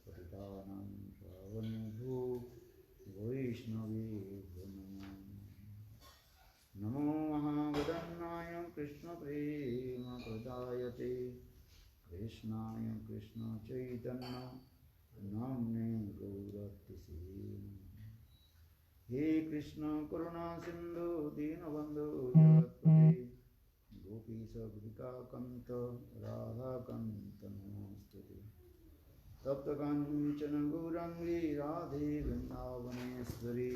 पतितानां पावनेभ्यो वैष्णवेभ्यो नमो महावदन्नाय कृष्णप्रेमप्रदायते कृष्णाय कृष्णचैतन्य नाम्ने गौरतिसे हे कृष्ण करुणा सिंधु दीनबंधु जगत्पते गोपीश गोपिकान्त राधाकान्त नमोस्तुते तप्त कांचन गौरांगी राधे वृंदावनेश्वरी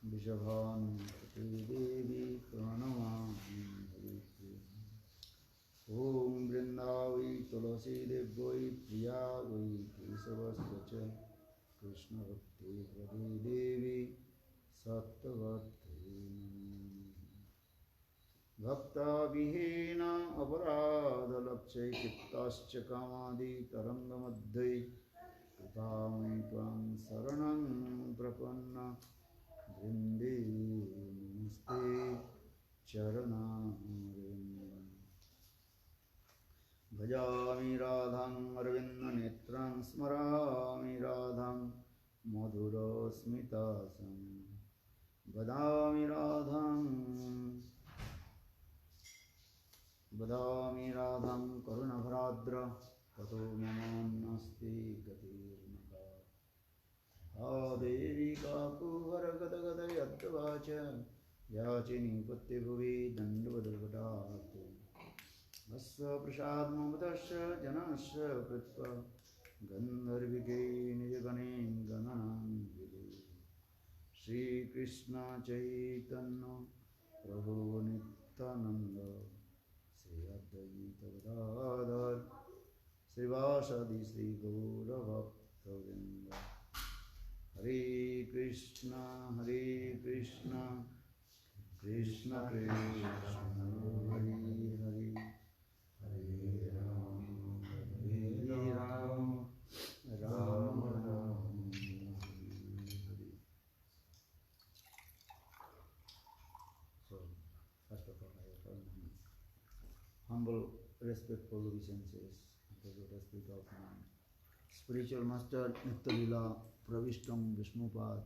वृषभानुसुते देवी प्रणमामि हरिप्रिये ॐ वृंदावै तुलसी देव्यै प्रिया वै केशवस्य च कृष्णभक्ति हृदि देवी सत्त्ववत्ते भक्ताविहीन अपराधलक्षैकित्ताश्च कामादि तरङ्गमध्ये कृपामयि त्वां शरणं प्रपन्न वृन्दे नमस्ते चरणारविन्दम् भजामि राधां अरविन्दनेत्रां स्मरामि राधां मधुरस्मितासं वदामि राधां करुणभराद्र ततो ममान्नास्ति गतिर्नका हा देवी काकुहरगदगदयद्वाच याचिनीपत्ये भुवि दण्डवदवटात् अस्य प्रसादममृतस्य जनस्य कृत्वा गन्धर्विके निजगणे गणनां विदुः श्रीकृष्ण चैतन्य प्रभु नित्यानन्द श्री अद्वैत गदाधर श्रीवासदि श्रीगौरभक्तवृन्द हरे कृष्ण कृष्ण कृष्ण हरे हरे हरे राम राम राम हरे। So, first of all, I affirm humble, respectful obeisances to the respect of my spiritual master Nitya-lila Pravishtam Vishnupad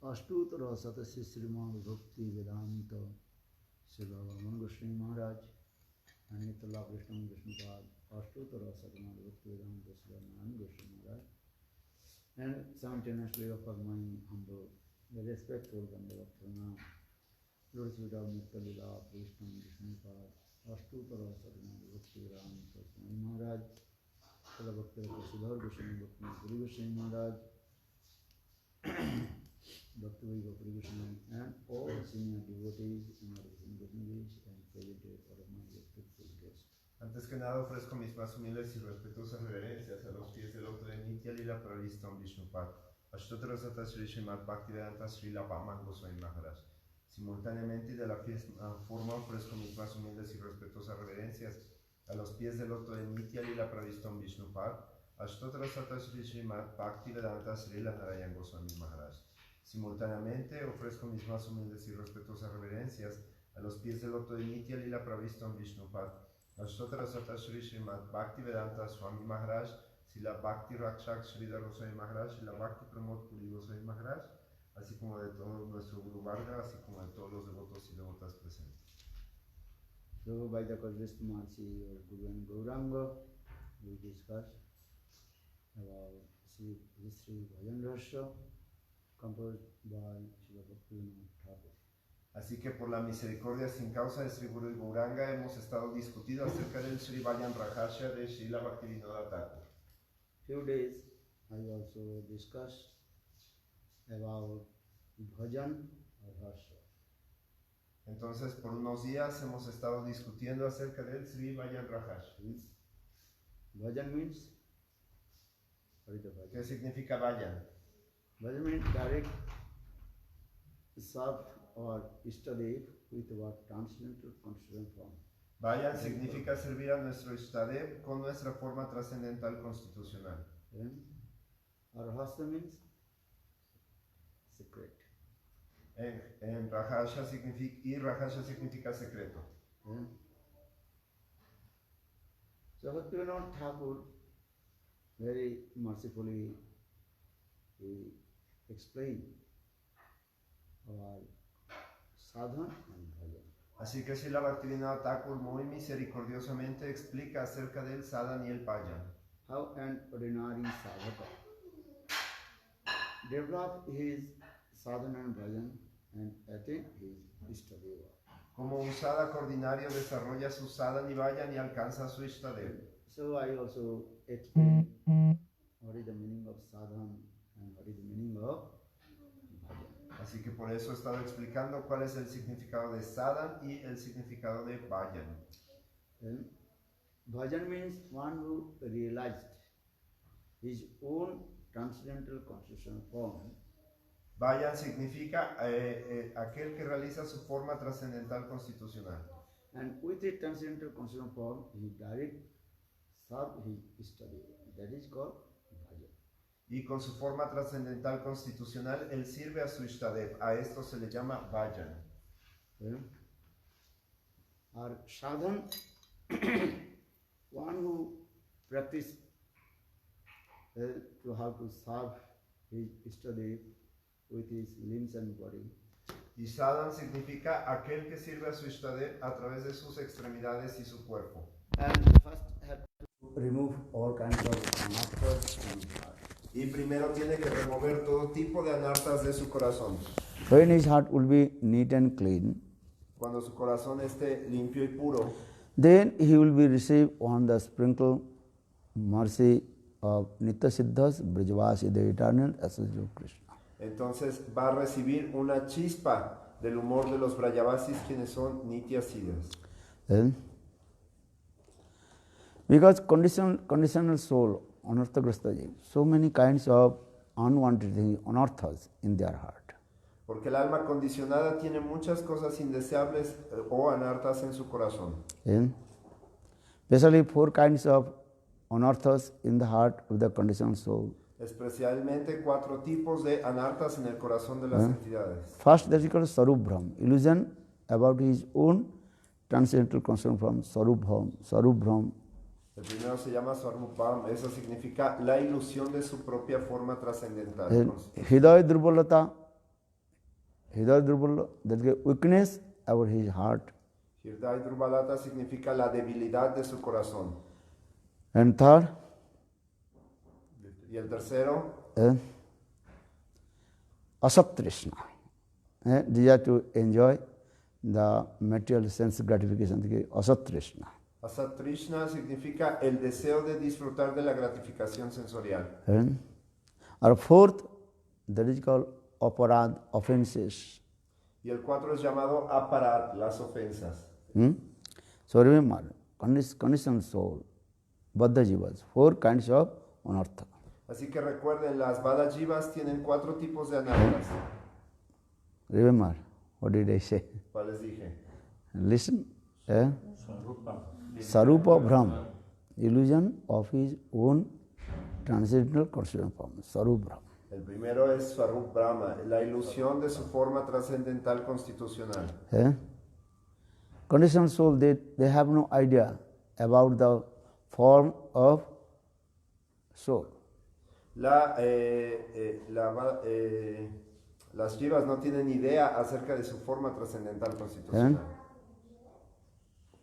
Ashtutara Satasya Srimad Bhakti Vedanta Srila Raman Goswami Maharaj and Nitya-lila Pravishtam Vishnupad Ashtutara Srimad Bhakti Vedanta Srila Raman Goswami Maharaj, and simultaneously offer my humble, respectful Dandavat Pranam Lord Sri Ram Nitya-lila Pravishtam Vishnupad Ashtutara Srimad Bhakti Vedanta Swami Maharaj, Srila Bhakti Siddhar Goswami Bhakti Guru Goswami Maharaj, Bhakti Gopuri Goswami, and all senior devotees in our English and presented all of my respectful guests. Antes que nada ofrezco mis más humildes y respetuosas reverencias a los pies del loto de Nitya-lila Pravishtam Vishnupad Ashtutara Sata Sri Srimad Bhaktivedanta Srila Raman Goswami Maharaj. Simultáneamente y de la forma ofrezco mis más humildes y respetuosas reverencias a los pies del loto de Nitya-lila Pravishtam Vishnupad Ashtutara Sata Sri Srimad Bhaktivedanta Srila Narayan Goswami Maharaj. Simultáneamente ofrezco mis más humildes y respetuosas reverencias a los pies del loto de Nitya-lila Pravishtam Vishnupad Ashtutara Sata Sri Srimad Bhaktivedanta Swami Maharaj, Srila Bhakti Rakshak Sridhar Goswami Maharaj, Srila Bhakti Pramod Puri Goswami Maharaj, así como de todo nuestro Guru Varga, así como de todos los devotos y devotas presentes. So, by the Charisma Mercy of Guru and Gauranga, we discuss about Sri Bhajan Rasya composed by Srila Bhaktivinoda Thakur. Así que por la misericordia sin causa de Sri Guru y Gauranga hemos estado discutiendo acerca del Sri Vajan Rahasya de Srila Bhaktivinoda Thakur. Few days I also discussed about Bhajan Rahasya. Entonces por unos días hemos estado discutiendo acerca del Sri Vajan Rahasya. Bhajan means, what is the Bhajan? ¿Qué significa Vajan? Bhajan means direct serve or Ishtadev with what transcendental constituent form. Vajan significa servir a nuestro Ishtadev con nuestra forma trascendental constitucional. Rahasya means secret. En Rahasya significa secreto. So Bhaktivinoda Thakur very mercifully he explained about sadhana and bhajan. Así que Srila Bhaktivinoda Thakur muy misericordiosamente explica acerca del sadhana y el bhajan. How an ordinary sadhaka develop his sadhana and bhajan and attain his ishtadeva. Como un sadhaka ordinario desarrolla su sadhana y bhajan y alcanza su ishtadev. So I also explain what is the meaning of sadhana and what is the meaning of bhajan. Así que por eso he estado explicando cuál es el significado de sadhana y el significado de bhajan. Then, bhajan means one who realized his own transcendental constitutional form Bhajan significa aquel que realiza su forma trascendental constitucional. and with a transcendental constitutional form he direct serve his ishtadeva. That is called bhajan. Y con su forma trascendental constitucional, él sirve a su ishtadev. A esto se le llama bhajan. Or sadhan, one who practice to how to serve his ishtadeva with his limbs and body. Y sadhan significa aquel que sirve a su ishtadev a través de sus extremidades y su cuerpo. And first have to remove all kinds of anarthas from his heart. Y primero tiene que remover todo tipo de anartas de su corazón. When his heart will be neat and clean, Cuando su corazón esté limpio y puro, then he will be received on the sprinkle mercy of Nitya Siddhas, Brajavasi, the eternal associate of Krishna. entonces va a recibir una chispa del humor de los Brajavasis, quienes son Nitya Siddhas. Then, because conditional soul, anarthagrasta jiva, so many kinds of unwanted things, anarthas in their heart. Porque el alma condicionada tiene muchas cosas indeseables o anartas en su corazón. Then, especially 4 kinds of anarthas in the heart of the conditional soul. Especialmente 4 tipos de anartas en el corazón de las entidades. First, that is called Sarubhram, illusion about his own transcendental concept from Sarubhram. Sarubhram. El primero se llama Svarupam, eso significa la ilusión de su propia forma trascendental. Then, Hidaya Durbalata, that is weakness about his heart. Hirdai Durbalata significa la debilidad de su corazón. And third, Y el tercero, Asat-trishna, desire to enjoy the material sense gratification, Asat-trishna. Asat Trishna significa el deseo de disfrutar de la gratificación sensorial. Or fourth, that is called aparad, offenses. Y el 4 es llamado aparat, las ofensas. So remember, conditioned soul, Baddha jivas, 4 kinds of anartha. Así que recuerden, las Vadajivas tienen 4 tipos de anartas. Remember, what did I say? ¿Cuáles dije? Listen. Sarupa Brahm, illusion of his own transcendental constitutional form. Sarupa Brahm. El primero es Swarup Brahma, la ilusión de su forma trascendental constitucional. Conditioned soul, they have no idea about the form of soul. Las jivas no tienen idea acerca de su forma trascendental constitucional.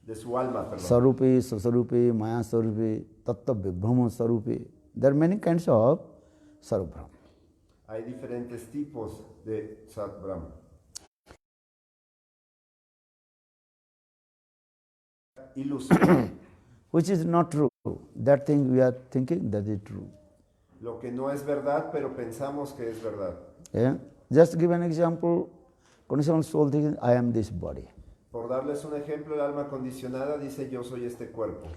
De su alma, perdón. Sarupi, Sasarupi, Maya Sarupi, Tattva Vibhrama Sarupi. There are many kinds of Sarubhram. Hay diferentes tipos de Sat Brahma. Ilusión. Which is not true. That thing we are thinking, that is true. Lo que no es verdad, pero pensamos que es verdad. Just give an example. Conditional soul thinking, I am this body. Por darles un ejemplo, el alma condicionada dice yo soy este cuerpo.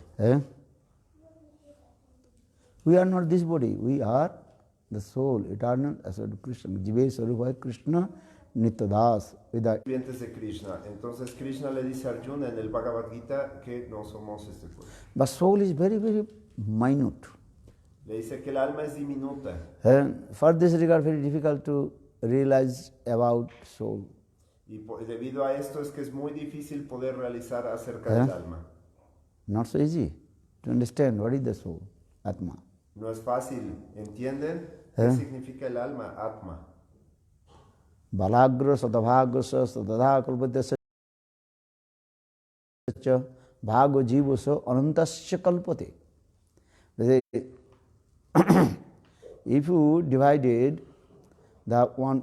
We are not this body. We are the soul, eternal, as Krishna. Jive Sarupa Krishna Nityadas. Clientes de Krishna. Entonces Krishna le dice a Arjuna en el Bhagavad Gita que no somos este cuerpo. But soul is very, very minute. Le dice que el alma es diminuta. For this regard, very difficult to realize about soul. Y debido a esto es que es muy difícil poder realizar acerca del alma. Not so easy to understand what is the soul, Atma. No es fácil, ¿entienden? ¿Qué significa el alma? Atma. Balagra sadabhagrasa sadadha kalpatasya bhago jivasa anantasya kalpate. If you divided the one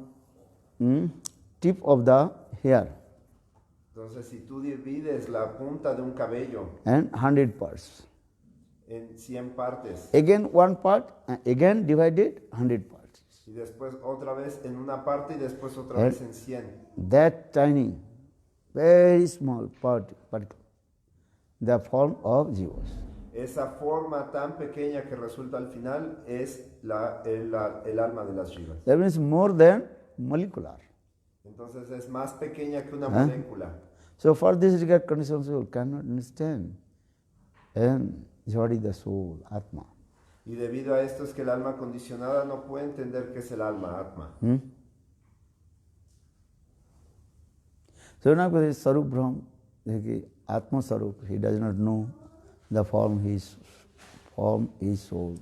tip of the hair Entonces, si tú divides la punta de un cabello and 100 parts, en 100 partes again one part, again divided 100 parts. y después otra vez en una parte y después otra vez en 100, That tiny, very small particle, the form of jivas. esa forma tan pequeña que resulta al final es el alma de las jivas. That means more than molecular. Entonces es más pequeña que una molécula. So for this regard conditional soul cannot understand. And what is the soul, Atma? Y debido a esto es que el alma condicionada no puede entender qué es el alma, Atma. So now with Sarup Brahm, Atma Sarup, he does not know the form is soul.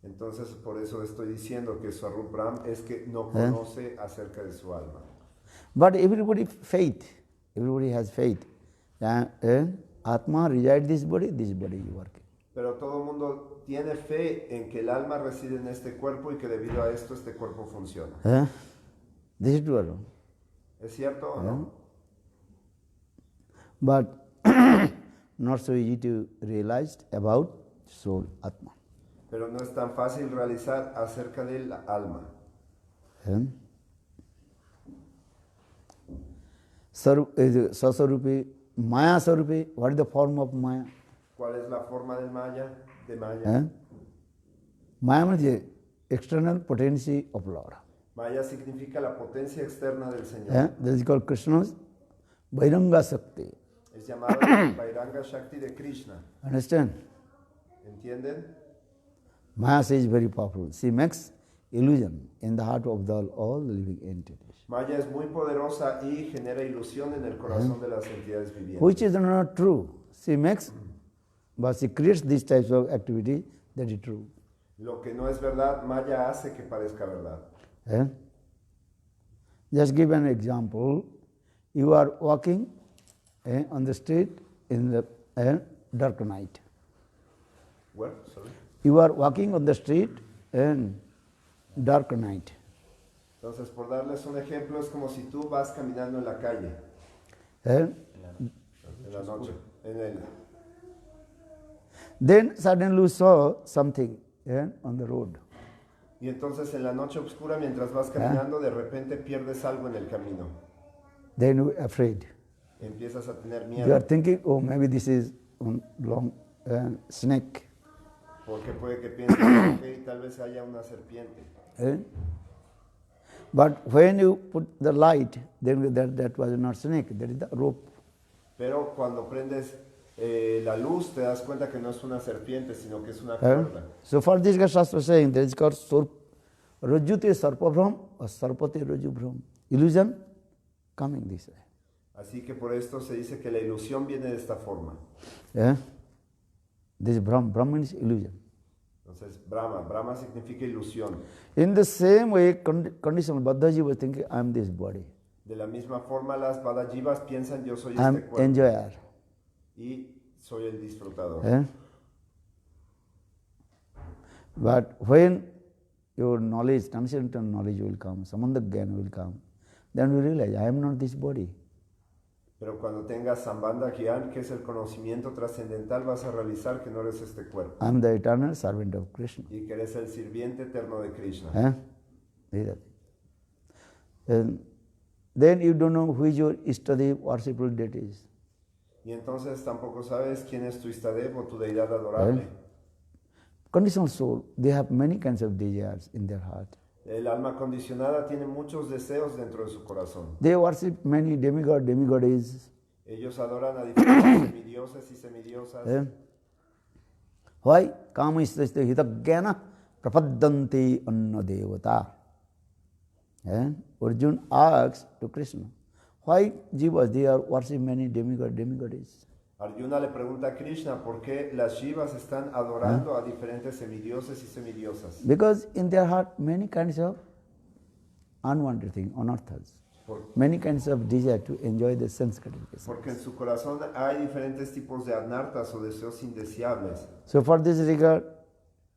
Entonces por eso estoy diciendo que Swarup Brahm es que no conoce acerca de su alma. But everybody has faith. Atma resides this body is working. Pero todo el mundo tiene fe en que el alma reside en este cuerpo y que debido a esto este cuerpo funciona. This is true or no? ¿Es cierto o no? But not so easy to realize about soul, Atma. Pero no es tan fácil realizar acerca del alma. Sasarupi, Maya Sarupi, what is the form of Maya? ¿Cuál es la forma del Maya? De Maya. Maya means the external potency of Lord. Maya significa la potencia externa del Señor. This is called Krishna's Vairanga Sakti. Es llamado Vairanga Shakti de Krishna. Understand? ¿Entienden? Maya is very powerful. She makes illusion in the heart of all the living entities. Maya es muy poderosa y genera ilusión en el corazón de las entidades vivientes. Which is not true. She makes, but she creates these types of activity that is true. Lo que no es verdad, Maya hace que parezca verdad. Just give an example. You are walking on the street in the dark night. Where? Sorry. You are walking on the street in dark night. Entonces, por darles un ejemplo, es como si tú vas caminando en la calle, And en la noche, then suddenly you saw something on the road. y entonces en la noche oscura, mientras vas caminando, de repente pierdes algo en el camino. Then you are afraid. Empiezas a tener You miedo, are thinking, oh, maybe this is a long snake. porque puede que pienses, ok, tal vez haya una serpiente. But when you put the light, then that was not snake, that is the rope. Pero cuando prendes la luz, te das cuenta que no es una serpiente, sino que es una cuerda. So for this Shastra saying, that is called Rajyute Sarpabhram or Sarpate Rajubhram. Illusion coming this way. Así que por esto se dice que la ilusión viene de esta forma. This Brahm means illusion. Entonces, Brahma significa ilusión. In the same way, conditional Baddhaji was thinking, I am this body. De la misma forma, las Badajivas piensan, yo soy I am este cuerpo enjoyer. y soy el disfrutador. But when your knowledge, transcendental knowledge will come, Samandha Gyan will come, then you realize, I am not this body. Pero cuando tengas Sambandha Gyan, que es el conocimiento trascendental, vas a realizar que no eres este cuerpo I am the eternal servant of Krishna. y que eres el sirviente eterno de Krishna. And then you don't know who is your Istadev, worshipful deities. Y entonces tampoco sabes quién es tu Istadev o tu deidad adorable. Conditional soul, they have many kinds of desires in their heart. El alma condicionada tiene muchos deseos dentro de su corazón. They worship many demigoddesses. Ellos adoran a diferentes semidioses y semidiosas. Why? Kama istasya hitagyana prapaddanti anna devata. Arjuna asks to Krishna, why jivas, they are worshiping many demigoddesses? Arjuna le pregunta a Krishna por qué las Shivas están adorando a diferentes semidioses y semidiosas. Because in their heart many kinds of unwanted things, anarthas. Many kinds of desire to enjoy the sense gratification. Porque en su corazón hay diferentes tipos de anartas o deseos indeseables. So for this regard,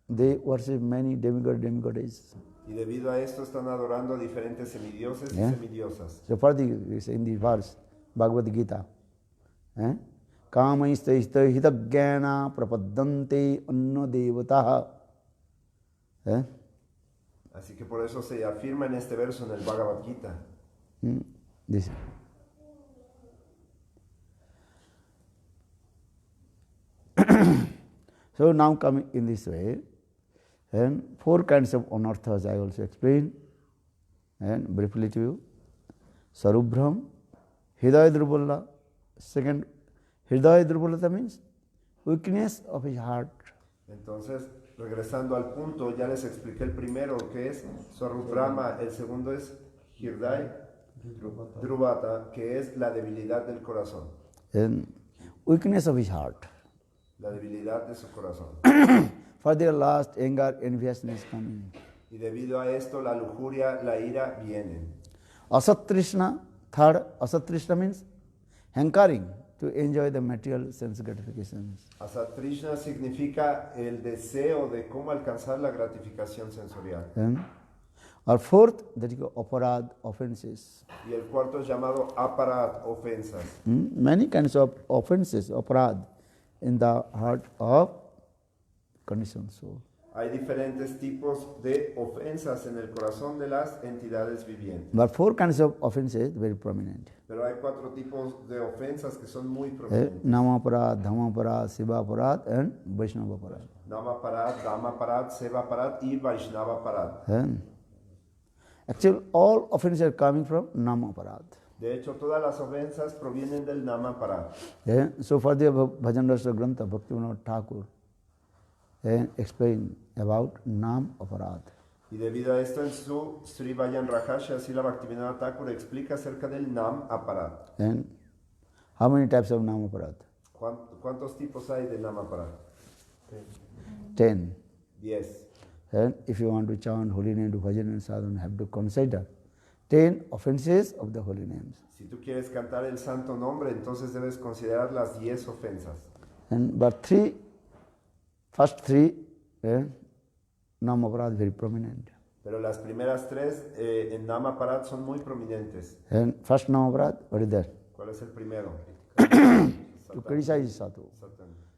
they worship many demigods. Y debido a esto están adorando a diferentes semidioses y semidiosas. So for in the verse, Bhagavad Gita, Kamaista hitagyana prapadante anno devataha. Así que por eso se afirma en este verso en el Bhagavad Gita. This. So now coming in this way, and four kinds of anarthas I also explain, and briefly to you. Sarubhram, Hridaya Durbala. Second, Hridaya Durbalata means weakness of his heart. Entonces, regresando al punto, ya les expliqué el primero, que es Sarubhrama, el segundo es Hridaya Drubata, que es la debilidad del corazón. And weakness of his heart. La debilidad de su corazón. For their lust, anger, enviousness coming. Y debido a esto, la lujuria, la ira vienen. Asatrishna, third, asatrishna means hankering to enjoy the material sense gratifications. Asatrishna significa el deseo de cómo alcanzar la gratificación sensorial. Or fourth, that is aparad, offenses. Y el cuarto es llamado aparad, ofensas. Many kinds of offenses, aparad, in the heart of conditioned soul. Hay diferentes tipos de ofensas en el corazón de las entidades vivientes. But four kinds of offenses very prominent. Pero hay cuatro tipos de ofensas que son muy prominentes. Namaparad, Dhammaparad, Sivaparad and Vaishnavaparad. Namaparad, Dhammaparad, Sevaparad y Vaishnavaparad. Actually, all offenses are coming from Namaparad. De hecho, todas las ofensas provienen del Namaparad. So for the Bhajan Rasa Grantha, Bhaktivinoda Thakur explain about Nam Aparad. Y debido a esto en su Sri Vajan Rajasya, Srila Bhaktivinoda Thakur explica acerca del Nam Aparad. And how many types of Nam Aparad? ¿Cuántos tipos hay de Nam Aparad? 10. 10. And if you want to chant holy name to bhajan and sadhana, you have to consider 10 offenses of the holy names. Si tú quieres cantar el santo nombre, entonces debes considerar las 10 ofensas. But first three, Nam Aparad very prominent. Pero las primeras tres en Nama Aparad son muy prominentes. And first Nam Aparad, what is that? ¿Cuál es el primero? To criticize sadhu.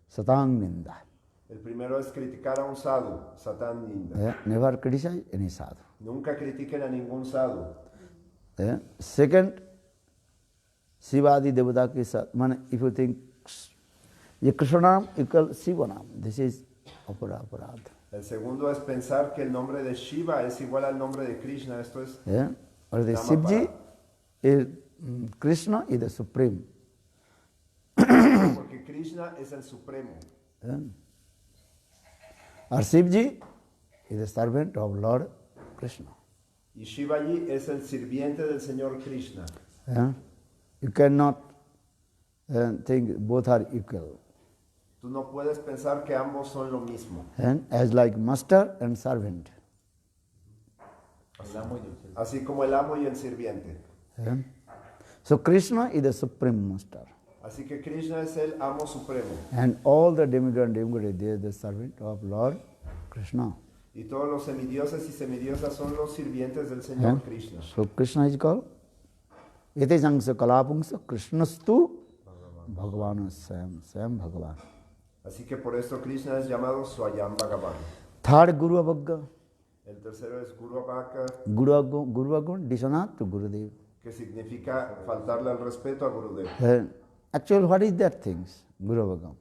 Satang Ninda. El primero es criticar a un sadhu, Satan Ninda. Never criticize any sadhu. Nunca critiquen a ningún sadhu. Second, Shivadi Devata ki sadhu. If you think Krishnanam equals Shivanam, this is aparad. El segundo es pensar que el nombre de Shiva es igual al nombre de Krishna. Esto es Or the Shivji is Krishna is the supreme. Porque Krishna es el supremo. Or Shivji is the servant of Lord Krishna. Y Shivaji es el sirviente del Señor Krishna. You cannot think both are equal. Tú no puedes pensar que ambos son lo mismo. As like master and servant. Así como el amo y el sirviente. So Krishna is the supreme master. Así que Krishna es el amo supremo. And all the demigods, they are the servant of Lord Krishna. Y todos los semidioses y semidiosas son los sirvientes del Señor Krishna. So Krishna is called Ete Jangsa Kalapungsa Krishnastu Bhagavan Sam Bhagavan. Así que por esto Krishna es llamado Swayam Bhagavan. Third Guru Abhagga. El tercero es Guru Abhagga, Guru Agun, dishonat to Gurudev. que significa faltarle al respeto a Gurudev. Actually, what is that thing, Guru Abhagga?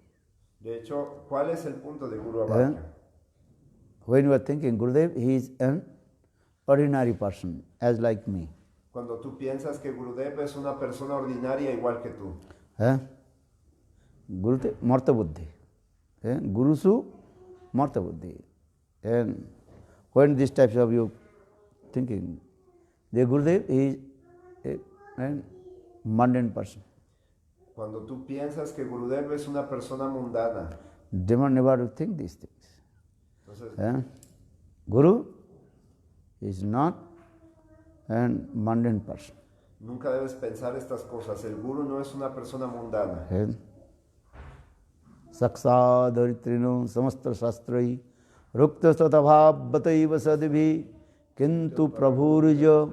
De hecho, ¿cuál es el punto de Guru Abhagga? When you are thinking Gurudev, he is an ordinary person, as like me. Cuando tú piensas que Gurudev es una persona ordinaria igual que tú. Gurudev, Marta Buddhi. Gurusu, Marta Buddhi. And when these types of you thinking, the Gurudev is a mundane person. Cuando tú piensas que Gurudev es una persona mundana, demon never think these things. entonces Eh? Guru is not a mundane person. nunca debes pensar estas cosas. El Guru no es una persona mundana. Saksa dharitrino samasta shastrai rupta satavabhataiva sadibhi kintu prabhurja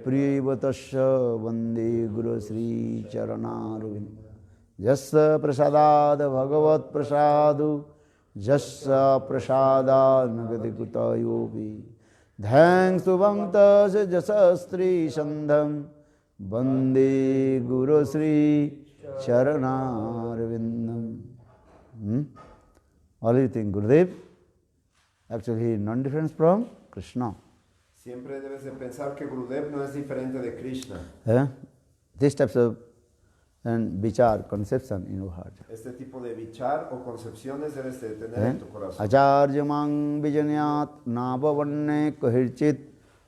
priyavatasya vande guru sri charanarvind jasya prasadad bhagavat prasadu jasya prasada nagati kutayopi dhang subhangta se jasastri sandham vande guru sri charanarvindam. All you think Gurudev, actually he is non-different from Krishna. Siempre debes de pensar que Gurudev no es diferente de Krishna. These types of vichar, conception in your heart. Este tipo de vichar o concepciones debes de tener en tu corazón. Acharyamang vijanyat navavanne kahirchit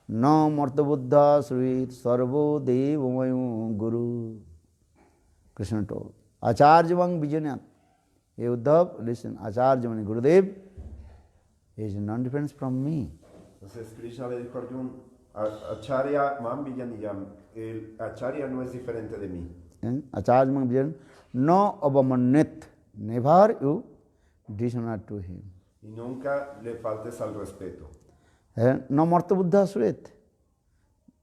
na marta buddha srit sarvo devamayo guru. Krishna told. Acharyamang vijanyat. Hey Uddhav, listen, Acharya Mani Gurudev is non-different from me. Entonces Krishna le dijo a Arjuna, Acharya Mam Vijaniyam, el Acharya no es diferente de mí. Acharya Mani Vijan, no abamannit, never you dishonor to him. Y nunca le faltes al respeto. No marta buddha suret.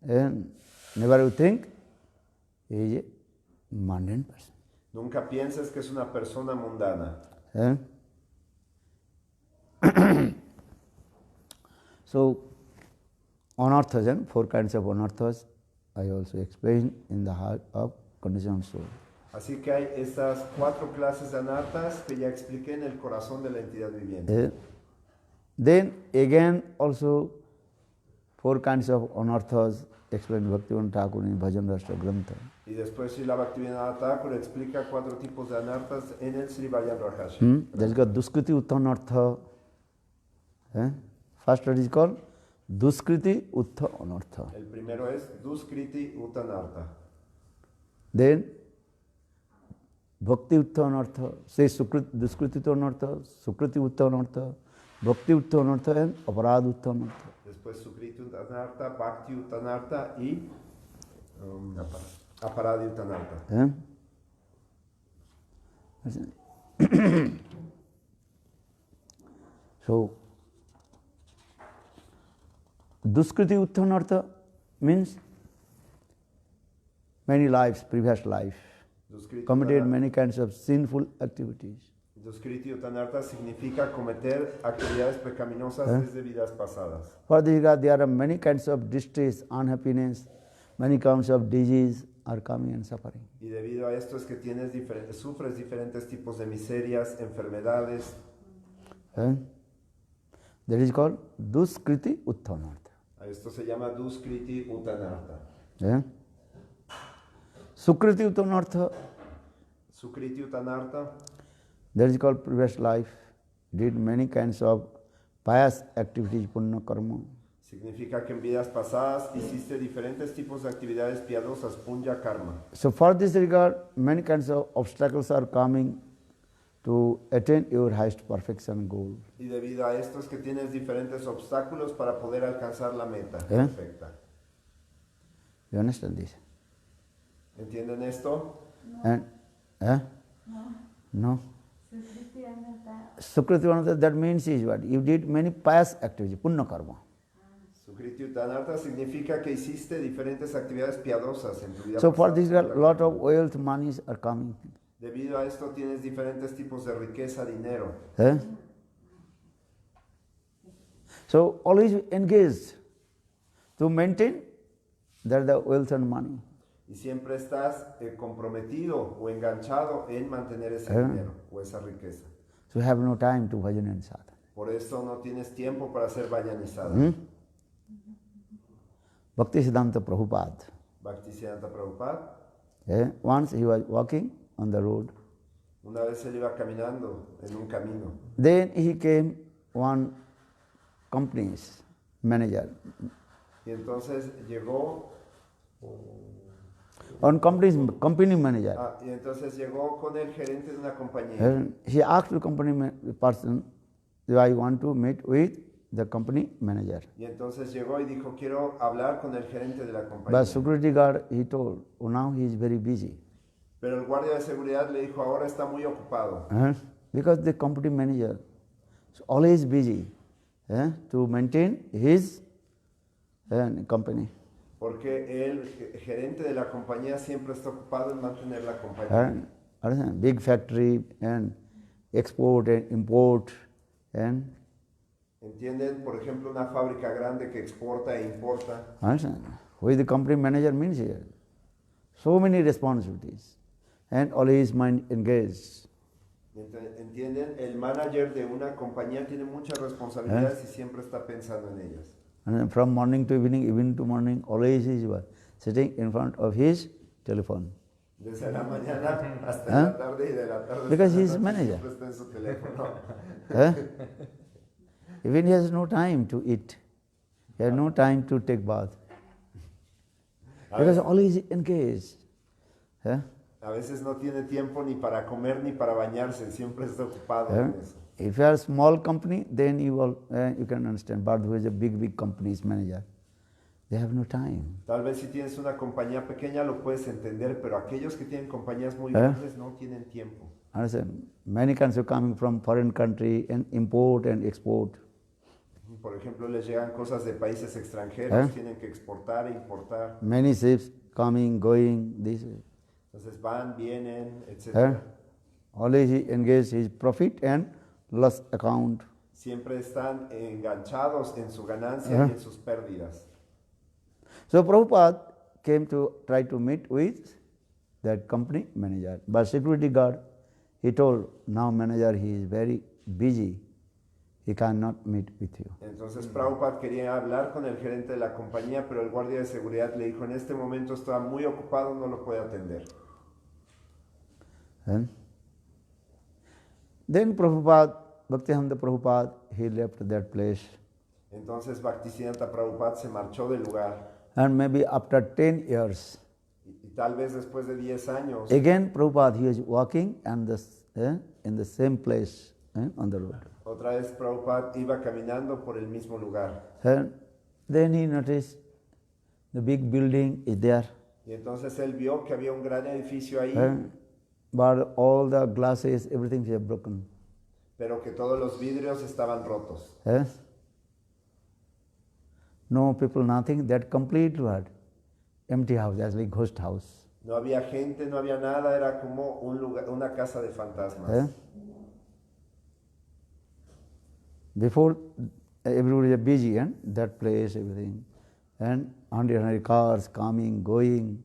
Never you think he is a mundane person. Nunca pienses que es una persona mundana. So, anarthas, 4 kinds of anarthas, I also explained in the heart of conditioned soul. Así que hay estas 4 clases de anartas que ya expliqué en el corazón de la entidad viviente. Then again also 4 kinds of anarthas explained Bhaktivinoda Thakur in Bhajan Rasa Grantha. Y después Srila Bhaktivinoda Thakur explica 4 tipos de anartas en el Sri Vajan Rajasha. There's got Duskriti Uttanartha. First what is called Duskriti Utta Anartha. El primero es Duskriti Uttanartha. Then Bhakti Utta Anartha, say Duskriti Utta Anartha, Sukriti Utta Anartha, Bhakti Utta Anartha and Aparad Utta Anartha. Después Sukriti Uttanartha, Bhakti Uttanartha y Aparadi Uttanartha. So, Duskriti Uttanartha means many lives, previous life, committed many kinds of sinful activities. Duskriti Uttanartha significa cometer actividades pecaminosas desde vidas pasadas. For this regard, there are many kinds of distress, unhappiness, many kinds of disease are coming and suffering. Y debido a esto es que sufres diferentes tipos de miserias, enfermedades. That is called Duskriti Uttanartha. Esto se llama Duskriti Uttanartha. Sukriti Uttanartha. Sukriti Uttanartha. That is called previous life, did many kinds of pious activities, punya karma. Significa que en vidas pasadas hiciste diferentes tipos de actividades piadosas, punya karma. So for this regard, many kinds of obstacles are coming to attain your highest perfection goal. Y debido a esto es que tienes diferentes obstáculos para poder alcanzar la meta perfecta. You understand this? ¿Entienden esto? And, no. Sukriti Uttanartha, that means is what? You did many pious activities, punya karma. Sukriti Uttanartha significa que hiciste diferentes actividades piadosas en tu vida. So for this, a lot of wealth, monies are coming. Debido a esto tienes diferentes tipos de riqueza, dinero. So always engaged to maintain that the wealth and money. Y siempre estás comprometido o enganchado en mantener ese dinero o esa riqueza. So you have no time to bhajan and sadhana. Por eso no tienes tiempo para hacer vayanizada. Bhaktisiddhanta Prabhupada. Bhaktisiddhanta Prabhupada. Once he was walking on the road. Una vez él iba caminando en un camino. Then he came one company's manager. Y entonces llegó on company manager. Y entonces llegó con el gerente de una compañía. And he asked the company person, "Do I want to meet with the company manager?" Y entonces llegó y dijo, quiero hablar con el gerente de la compañía. But security guard, he told, "Oh, now he is very busy." Pero el guardia de seguridad le dijo, ahora está muy ocupado. Because the company manager is always busy to maintain his company. Porque el gerente de la compañía siempre está ocupado en mantener la compañía. Big factory and export and import and ¿Entienden? Por ejemplo, una fábrica grande que exporta e importa. who is the company manager means here. So many responsibilities and always mind engaged. ¿Entienden? El manager de una compañía tiene muchas responsabilidades y siempre está pensando en ellas. And from morning to evening, evening to morning, always he is sitting in front of his telephone. Desde la mañana hasta la tarde y de la tarde Because hasta he la is noche manager. siempre está en su teléfono. Even he has no time to eat. He has no time to take bath. Because always engaged. A veces no tiene tiempo ni para comer ni para bañarse, siempre está ocupado en eso. If you are a small company, then you can understand. But who is a big company's manager, they have no time. Tal vez si tienes una compañía pequeña lo puedes entender, pero aquellos que tienen compañías muy grandes no tienen tiempo. Understand? Many kinds of coming from foreign country and import and export. Por ejemplo, les llegan cosas de países extranjeros, tienen que exportar e importar. Many ships coming, going, this. Entonces van, vienen, etc. Always he engaged his profit and loss account. Siempre están enganchados en su ganancia y en sus pérdidas. So Prabhupada came to try to meet with that company manager. But security guard, he told, now manager, he is very busy. He cannot meet with you. Entonces Prabhupada quería hablar con el gerente de la compañía, pero el guardia de seguridad le dijo, en este momento está muy ocupado, no lo puede atender. Then Prabhupada, Bhaktivedanta Prabhupada, he left that place. Entonces Bhaktisiddhanta Prabhupada se marchó del lugar. And maybe after 10 years, y tal vez después de 10 años, again Prabhupada, he was walking and in the same place on the road. Otra vez Prabhupada iba caminando por el mismo lugar. And then he noticed the big building is there. Y entonces él vio que había un gran edificio ahí. But all the glasses, everything is broken. Pero que todos los vidrios estaban rotos. No people, nothing. That complete what? Empty house, that's like ghost house. No había gente, no había nada, era como un lugar, una casa de fantasmas. Before everybody is busy and that place, everything. And 100 cars coming, going.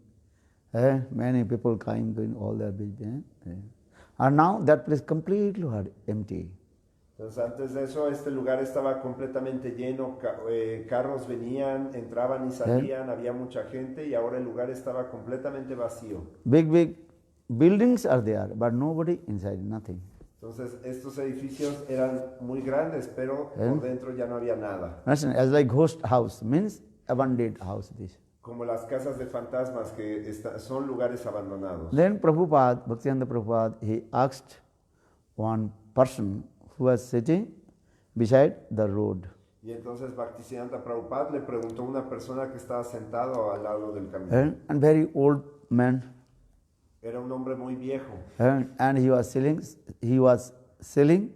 Many people coming, going, all that busy. And now that place completely empty. Entonces antes de eso este lugar estaba completamente lleno, carros venían, entraban y salían, había mucha gente y ahora el lugar estaba completamente vacío. Big buildings are there, but nobody inside, nothing. Entonces estos edificios eran muy grandes, pero por dentro ya no había nada. As like ghost house, means abandoned house this. Como las casas de fantasmas que son lugares abandonados. Then Prabhupada, Bhaktivedanta Prabhupada, he asked one person who was sitting beside the road. Y entonces Bhaktisiddhanta Prabhupada le preguntó a una persona que estaba sentado al lado del camino. And very old man. Era un hombre muy viejo. And he was selling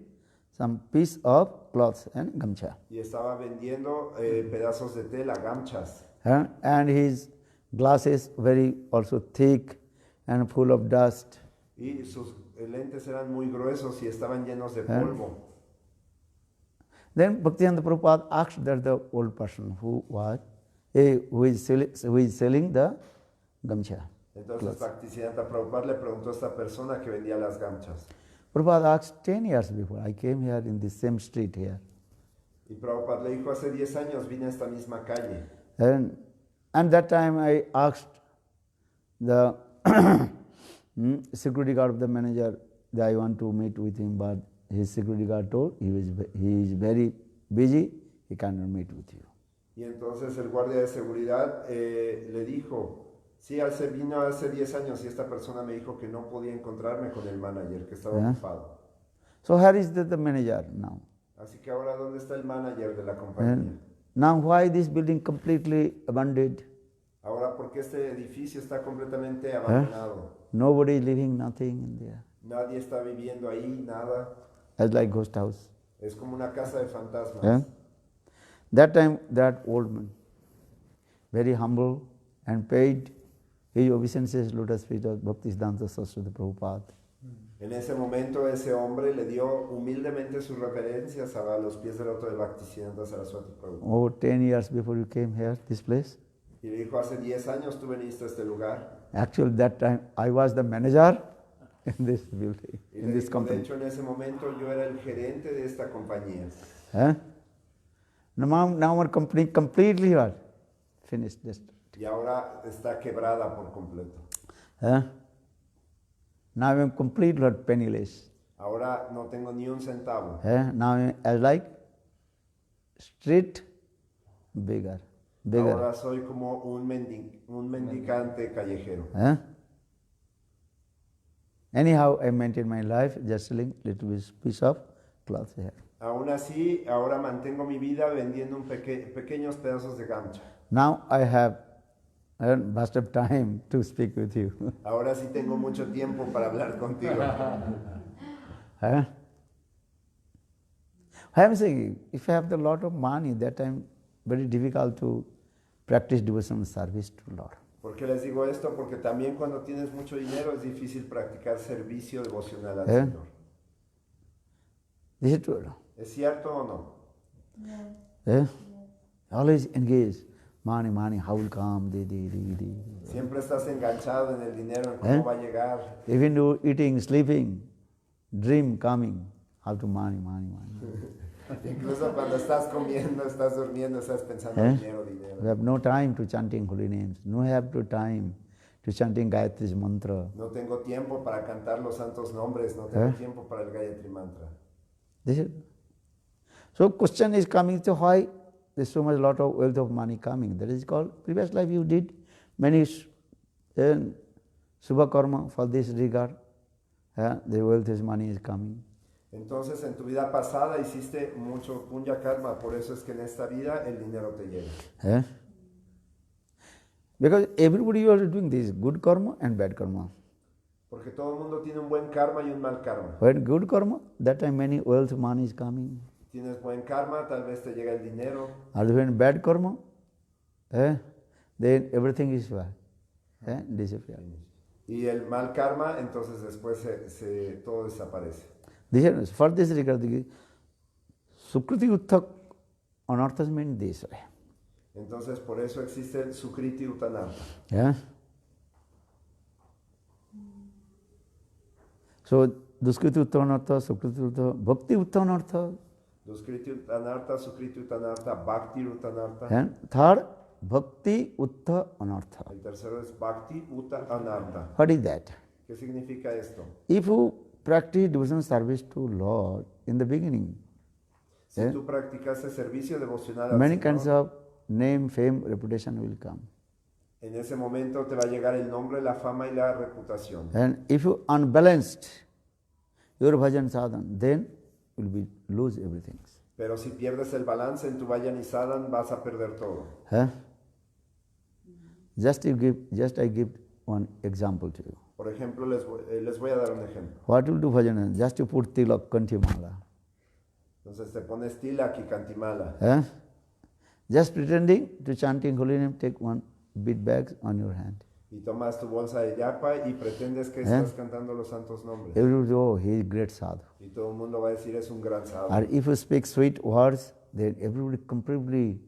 some piece of cloths and gamcha. Y estaba vendiendo pedazos de tela, gamchas. And his glasses very also thick and full of dust. Y sus lentes eran muy gruesos y estaban llenos de polvo. Then Bhaktivedanta Prabhupada asked that the old person who is selling the gamcha. Entonces Bhaktisiddhanta Prabhupada le preguntó a esta persona que vendía las gamchas. Prabhupada asked 10 years before. I came here in the same street here. Y Prabhupada le dijo, hace 10 años vine a esta misma calle. And that time I asked the security guard of the manager that I want to meet with him, but his security guard told he is very busy, he cannot meet with you. Y entonces el guardia de seguridad le dijo, Sí, vino hace 10 años y esta persona me dijo que no podía encontrarme con el manager, que estaba Yeah. ocupado. So here is the manager now. Así que ahora, ¿dónde está el manager de la And compañía? now why this building completely abandoned? Ahora, ¿por qué este edificio está completamente abandonado? Nobody is living, nothing in there. Nadie está viviendo ahí, nada. It's like ghost house. Es como una casa de fantasmas. Yeah? That time, that old man, very humble and paid his obeisances lotus feet of Bhaktisiddhanta Saraswati Prabhupada. En ese momento ese hombre le dio humildemente sus reverencias a los pies del otro de Bhaktisiddhanta Saraswati Prabhupada. Over 10 years before you came here, this place. Y le dijo, hace 10 años tú viniste a este lugar. Actually, that time I was the manager in this building, Y in le this dijo, de company. hecho, en ese momento yo era el gerente de esta compañía. Huh? Now our company completely what? Finished. Just. Y ahora está quebrada por completo. Huh? Now I am completely penniless. Ahora no tengo ni un centavo. Huh? Now I am like street beggar. Ahora soy como un mendicante callejero. Huh? Anyhow, I maintain my life just selling little piece of cloth here. Aún así, ahora mantengo mi vida vendiendo pequeños pedazos de gancho. Now I have burst of time to speak with you. Ahora sí tengo mucho tiempo para hablar contigo. Huh? I am saying, if I have a lot of money, that time very difficult to practice devotional service to Lord. ¿Por qué les digo esto? Porque también cuando tienes mucho dinero es difícil practicar servicio devocional al Señor. This is true. ¿Es cierto o no? Yeah. Always engaged. Money, how will come? Siempre estás enganchado en el dinero, en cómo va a llegar. Even you eating, sleeping, dream coming, how to money. Incluso cuando estás comiendo, estás durmiendo, estás pensando en dinero. We have no time to chanting holy names. No have to time to chanting Gayatri's mantra. No tengo tiempo para cantar los santos nombres, no tengo tiempo para el Gayatri Mantra. This is, so question is coming, so why there's so much lot of wealth of money coming? That is called, previous life you did many subha karma for this regard. The wealth is money is coming. Entonces en tu vida pasada hiciste mucho punya karma, por eso es que en esta vida el dinero te llega. Because everybody was doing this, good karma and bad karma. Porque todo el mundo tiene un buen karma y un mal karma. When good karma, that time many wealth money is coming. Tienes buen karma, tal vez te llega el dinero. And when bad karma, then everything is disappear. Y el mal karma, entonces después todo desaparece. For this regard, Sukriti Utthak anarthas mean this way. Entonces por eso existe el Sukriti Uttanartha. Yeah. So Duskriti Uttanartha, Sukriti Uttanartha, Bhakti Uttanartha. Duskriti Uttanartha, Sukriti Uttanartha, Bhakti Uttanartha. And third, Bhakti Utta Anartha. El tercero es Bhakti Utta Anartha. What is that? ¿Qué significa esto? If you practice devotional service to Lord in the beginning, Si tú practicaste servicio devocional al many Señor, kinds of name, fame, reputation will come. en ese momento te va a llegar el nombre, la fama y la reputación. And if you unbalanced your bhajan sadhan, then you will lose everything. Pero si pierdes el balance en tu vayan y sadhan, vas a perder todo. Just I give one example to you. Por ejemplo, les voy a dar un ejemplo. What will do bhajan? Just you put tilak, kantimala. Entonces te pones tilak y kantimala. Just pretending to chanting holy name, take one bead bag on your hand. Y tomas tu bolsa de yapa y pretendes que estás cantando los santos nombres. Everybody, oh, he is great sadhu. Y todo el mundo va a decir, es un gran sadhu. Or if you speak sweet words, then everybody completely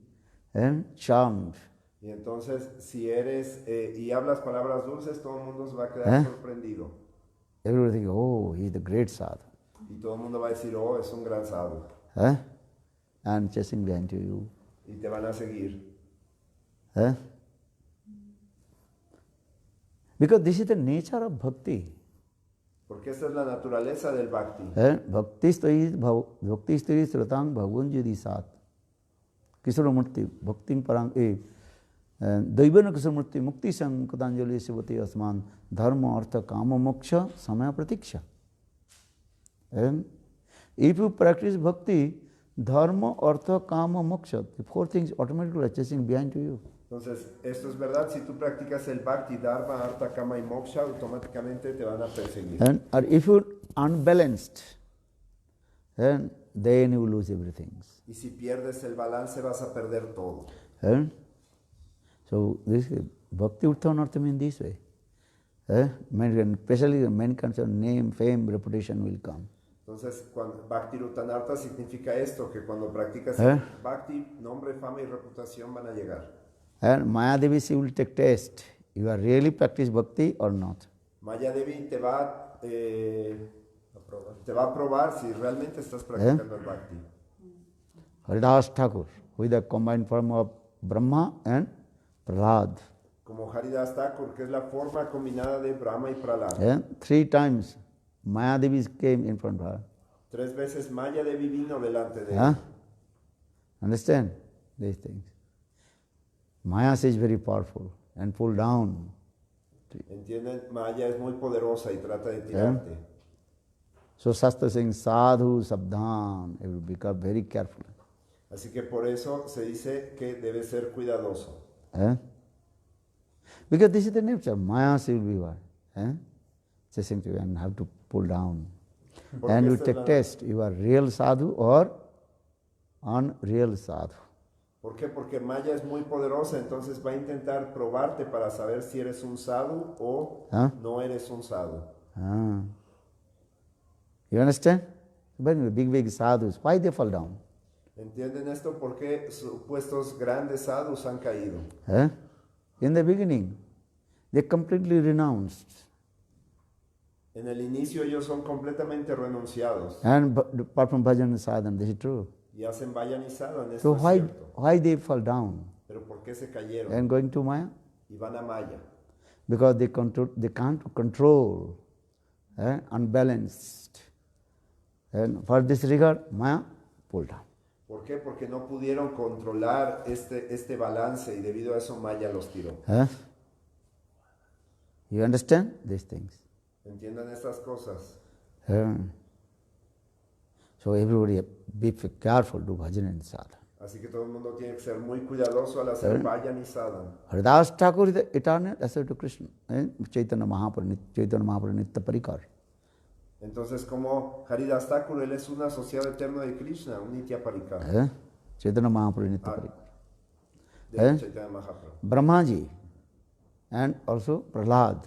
charmed. Y entonces, si eres y hablas palabras dulces, todo el mundo se va a quedar sorprendido. Everybody think, oh, he is the great sadhu. Y todo el mundo va a decir, oh, es un gran sadhu. And chasing behind to you. Y te van a seguir. Because this is the nature of bhakti. Porque esta es la naturaleza del bhakti. Bhakti stri sratang bhagwan judi sat. Kisara murti bhakti parang Daivana Kusamurti Mukti Sankatanjali Sivati Asman Dharma Artha Kama Moksha Samaya Pratiksha. And if you practice bhakti, dharma, artha, kama, moksha, the four things automatically are chasing behind to you. Entonces, esto es verdad, si tú practicas el bhakti, dharma, artha, kama y moksha, automáticamente te van a perseguir. And or if you're unbalanced, then you lose everything. Y si pierdes el balance, vas a perder todo. And so this bhakti utthavanartham in this way. Especially the main concern, name, fame, reputation will come. Entonces, cuando Bhakti Rutanartha significa esto, que cuando practicas Bhakti, nombre, fama y reputación van a llegar. And Mayadevi, she will take test. You are really practice bhakti or not. Mayadevi te va a probar si realmente estás practicando el Bhakti. Haridas Thakur, with the combined form of Brahma and Prahlad. Como Haridas Thakur, que es la forma combinada de Brahma y Prahlad. Yeah? 3 times Mayadevi came in front of her. 3 veces Mayadevi vino delante de él. Understand these things? Maya is very powerful and pull down. ¿Entienden? Maya es muy poderosa y trata de tirarte. So Shastra saying sadhu sabdhan, you will become very careful. Así que por eso se dice que debe ser cuidadoso. Because this is the nature. Maya will be what? Chasing to you and have to pull down. And you take test, you are real sadhu or unreal sadhu. ¿Por qué? Porque Maya es muy poderosa, entonces va a intentar probarte para saber si eres un sadhu o no eres un sadhu. You understand? When big sadhus, why they fall down? ¿Entienden esto? ¿Por qué supuestos grandes sadhus han caído? In the beginning, they completely renounced. En el inicio ellos son completamente renunciados. And apart from bhajan and sadhana, this is true. Y hacen vayan y sadhana, So esto es cierto. why they fall down Pero ¿por qué se cayeron? and going to Maya? Y van a Maya. Because they can't control, unbalanced. And for this regard, Maya pulled down. ¿Por qué? Porque no pudieron controlar este balance y debido a eso Maya los tiró. You understand these things? ¿Entiendan estas cosas? So everybody be careful to bhajan and sadhana. Así que todo el mundo tiene que ser muy cuidadoso al hacer vayan y sadhana. Haridas Thakur is the eternal associate to Krishna. Chaitanya Mahaprabhu Nitya Parikar. Entonces, como Haridas Thakur, él es un asociado eterno de Krishna, un Nitya Parikar. Chaitanya Mahaprabhu Nitya Parikar. De Chaitanya Mahaprabhu. Brahmaji and also Prahlad.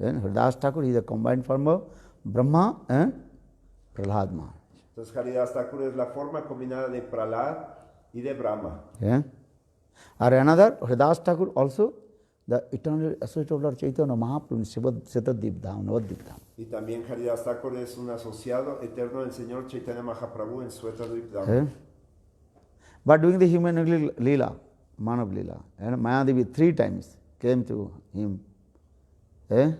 Haridas Thakur is a combined form of Brahma and Prahlad Maharaj. Entonces, Haridas Thakur es la forma combinada de Prahlad y de Brahma. Or another, Haridas Thakur also the eternal associate of Lord Chaitanya Mahaprabhu in Svetadip Dham, Navadip Dham. Y también Haridas Thakur es un asociado eterno del Señor Chaitanya Mahaprabhu en Svetadip Dham. But doing the human lila, Manav lila, and Mayadevi 3 times came to him,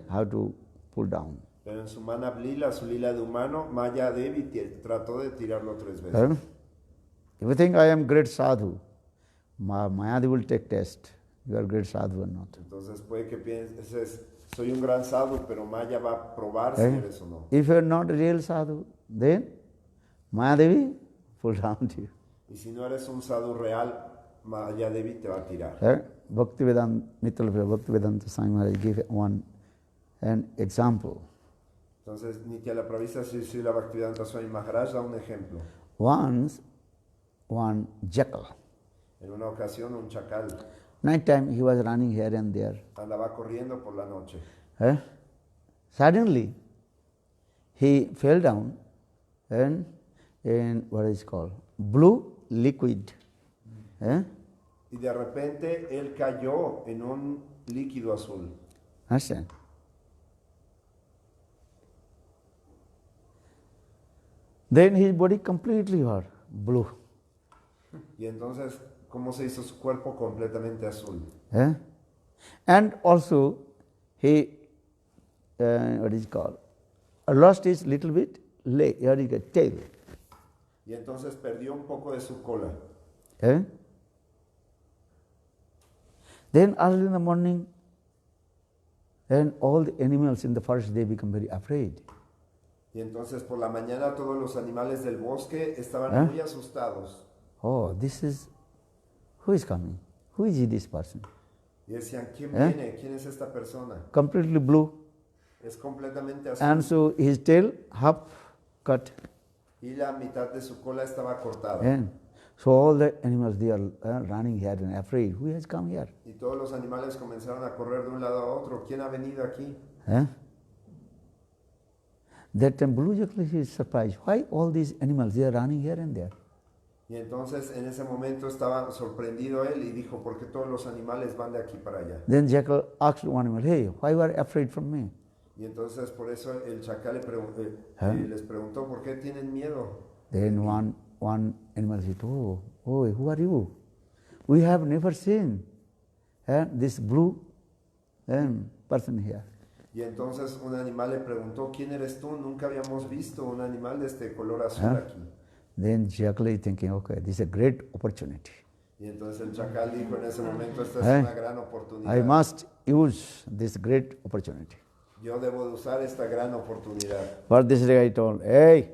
how to pull down. Pero en su Manav lila, su lila de humano, Maya Devi trató de tirarlo 3 veces. If you think I am great sadhu, Mayadevi will take test. You are great sadhu or not. Entonces puede que pienses, soy un gran sadhu, pero Maya va a probar si eres o no. If you are not real sadhu, then Mayadevi pull down to you. Y si no eres un sadhu real, Maya Devi te va a tirar. Bhaktivedanta, Bhaktivedanta Swami Maharaj gave an example. Entonces, Nitya la Pravista Sri la Bhaktivedanta Swami Maharaj da un ejemplo. Once, one jackal. En una ocasión, un chacal Night time he was running here and there. andaba corriendo por la noche. Suddenly, he fell down and in what is called blue liquid. Y de repente él cayó en un líquido azul. Understand? Then his body completely hurt, blue. Y entonces, ¿cómo se hizo su cuerpo completamente azul? And also, he, what is called, lost his little bit leg, tail. Y entonces perdió un poco de su cola. Then early in the morning, and all the animals in the forest, they become very afraid. Y entonces por la mañana todos los animales del bosque estaban muy asustados. Oh, who is coming? Who is this person? Y decían, ¿quién viene? ¿Quién es esta persona? Completely blue. Es completamente azul. And so his tail half cut. Y la mitad de su cola estaba cortada. And so all the animals, they are running here and afraid. Who has come here? Y todos los animales comenzaron a correr de un lado a otro. ¿Quién ha venido aquí? That time Blue Jackal is surprised. Why all these animals, they are running here and there? Y entonces en ese momento estaba sorprendido él y dijo, ¿por qué todos los animales van de aquí para allá? Then Jackal asked one animal, hey, why you are afraid from me? Y entonces por eso el chacal les preguntó, ¿por qué tienen miedo? Then one animal said, oh, who are you? We have never seen this blue person here. Y entonces un animal le preguntó, ¿quién eres tú? Nunca habíamos visto un animal de este color azul aquí. Then Jackal is thinking, okay, this is a great opportunity. Y entonces el chacal dijo en ese momento, esta es una gran oportunidad. I must use this great opportunity. Yo debo de usar esta gran oportunidad. For this day I told, hey,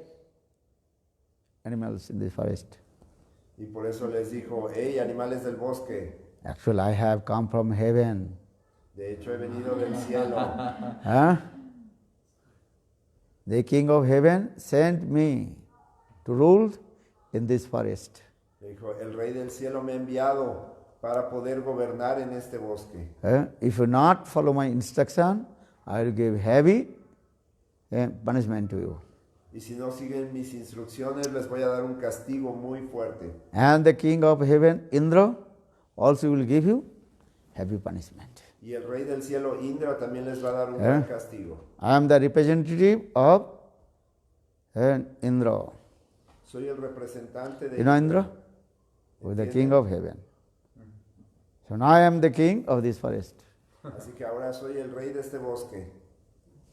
animals in the forest. Y por eso les dijo, hey, animales del bosque. Actually, I have come from heaven. De hecho, he venido del cielo. The king of heaven sent me to rule in this forest. Dijo, el rey del cielo me ha enviado para poder gobernar en este bosque. If you not follow my instruction, I will give heavy punishment to you. Y si no siguen mis instrucciones, les voy a dar un castigo muy fuerte. And the king of heaven, Indra, also will give you heavy punishment. Y el rey del cielo, Indra, también les va a dar un gran castigo. I am the representative of Indra. Soy el representante de You know Indra? With the king of heaven. So now I am the king of this forest. Así que ahora soy el rey de este bosque.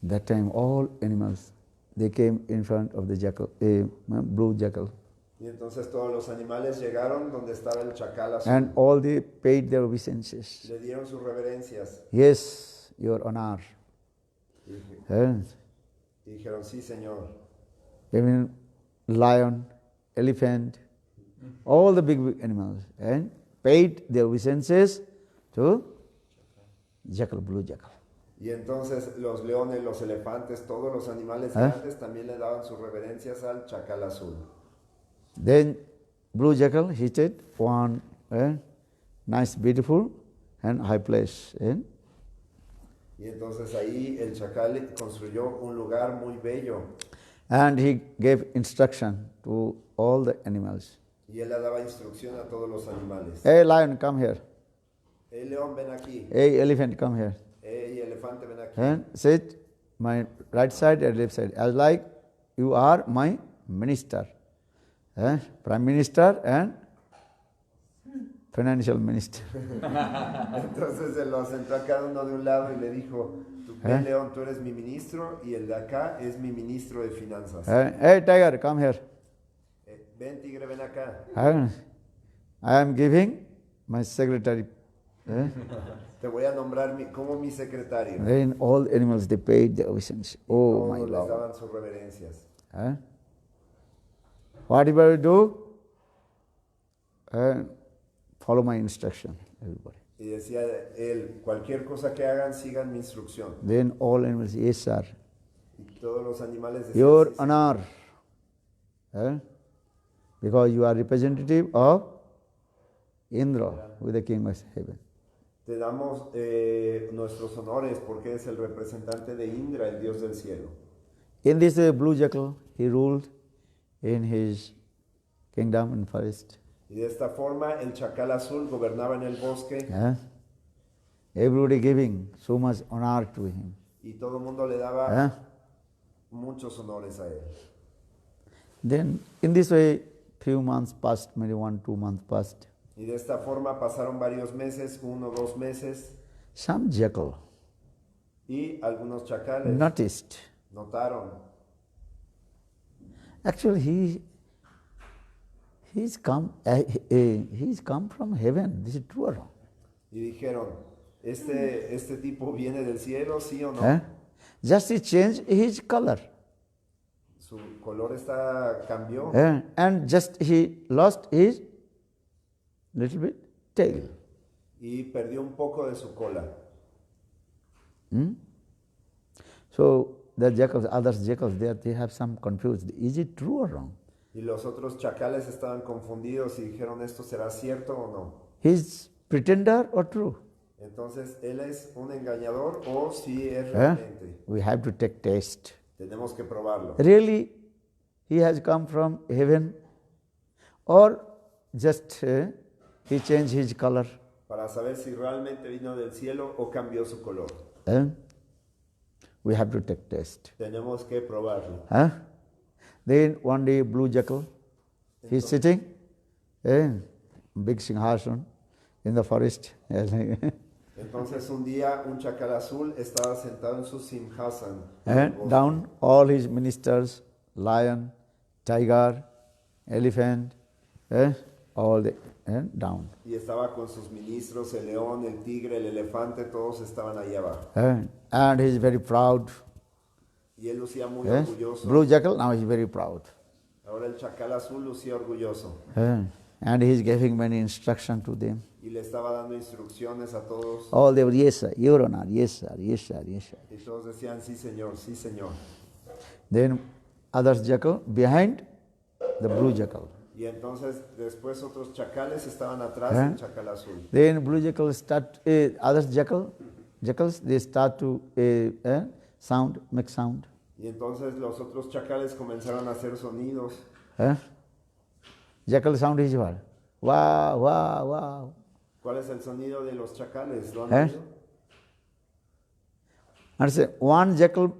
That time all animals, they came in front of the jackal, blue jackal. Y entonces todos los animales llegaron donde estaba el chacal azul. And all they paid their obeisances. Le dieron sus reverencias. Yes, your honor. Y dijeron, sí, señor. Even lion, elephant, all the big animals, and paid their obeisances to jackal, blue jackal. Y entonces los leones, los elefantes, todos los animales grandes también le daban sus reverencias al chacal azul. Then blue jackal hit one nice, beautiful and high place. Y entonces ahí el chacal construyó un lugar muy bello. And he gave instruction to all the animals. Y él le daba instrucción a todos los animales. Hey lion, come here. Hey león, ven aquí. Hey elephant, come here. Hey elefante, ven aquí. And sit my right side and left side. As like you are my minister. Prime Minister and Financial Minister. Entonces se lo sentó a cada uno de un lado y le dijo, ven león, tú eres mi ministro y el de acá es mi ministro de finanzas. Hey tiger, come here. Ven tigre, ven acá. I am giving my secretary. Te voy a nombrar como mi secretario. Then all animals, they paid the obeisance. Oh my Todos les Lord. daban sus reverencias. Whatever you do, follow my instruction, everybody. Y decía él, cualquier cosa que hagan, sigan mi instrucción. Then all animals, yes sir. Y todos los animales decían, Your sí, sí. honor. Because you are representative of Indra, with the king of heaven. Te damos nuestros honores porque eres el representante de Indra, el dios del cielo. In this blue jackal, he ruled in his kingdom and forest. Y de esta forma el chacal azul gobernaba en el bosque Everybody giving so much honor to him. y todo el mundo le daba muchos honores a él. Then in this way, few months passed, maybe 1-2 months passed. Y de esta forma pasaron varios meses, 1 o 2 meses, Some jackal y algunos chacales noticed. notaron. Actually, he's come from heaven. This is true or wrong? Y dijeron, ¿este tipo viene del cielo, sí o no? Just he changed his color. Su color cambió And just he lost his little bit tail. y perdió un poco de su cola. So the jackals, others jackals there, they have some confused. Is it true or wrong? Y los otros chacales estaban confundidos y dijeron, ¿esto será cierto o no? He's pretender or true? Entonces, ¿él es un engañador o sí es realmente? We have to take test. Tenemos que probarlo. Really, he has come from heaven, or just he changed his color? Para saber si realmente vino del cielo o cambió su color. We have to take test. Tenemos que probarlo. Then one day, blue jackal, he's sitting in big Singhasan in the forest. Entonces un día un chacal azul estaba sentado en su simhasan. And down all his ministers, lion, tiger, elephant, all the down. Y estaba con sus ministros, el león, el tigre, el elefante, todos estaban ahí abajo. And he is very proud. Y él lucía muy orgulloso. Blue jackal, now he is very proud. Ahora el chacal azul lucía orgulloso. And he is giving many instructions to them. Y le estaba dando instrucciones a todos. All they were, yes sir, your honor, yes sir, yes sir, yes sir. Y todos decían, sí señor, sí señor. Then others jackal behind the blue jackal. Y entonces después otros chacales estaban atrás del chacal azul. Then blue jackal start, others jackals, they start to sound, make sound. Y entonces los otros chacales comenzaron a hacer sonidos. Jackal sound is what? Wow, wow, wow. ¿Cuál es el sonido de los chacales? ¿Lo han oído? And say one jackal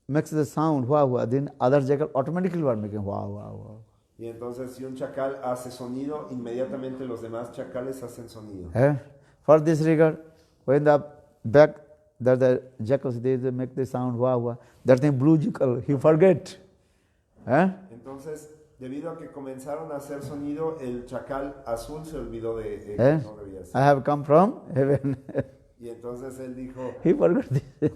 makes the sound, wow, wow, then other jackal automatically were making wow, wow, wow. Y entonces si un chacal hace sonido, inmediatamente los demás chacales hacen sonido. For this regard, when the back, the jackals, they make the sound, wow, wow, that thing blue jackal, he forget. Entonces, debido a que comenzaron a hacer sonido, el chacal azul se olvidó de que no debía I ser. have come from heaven. Y entonces él dijo, He forgot this.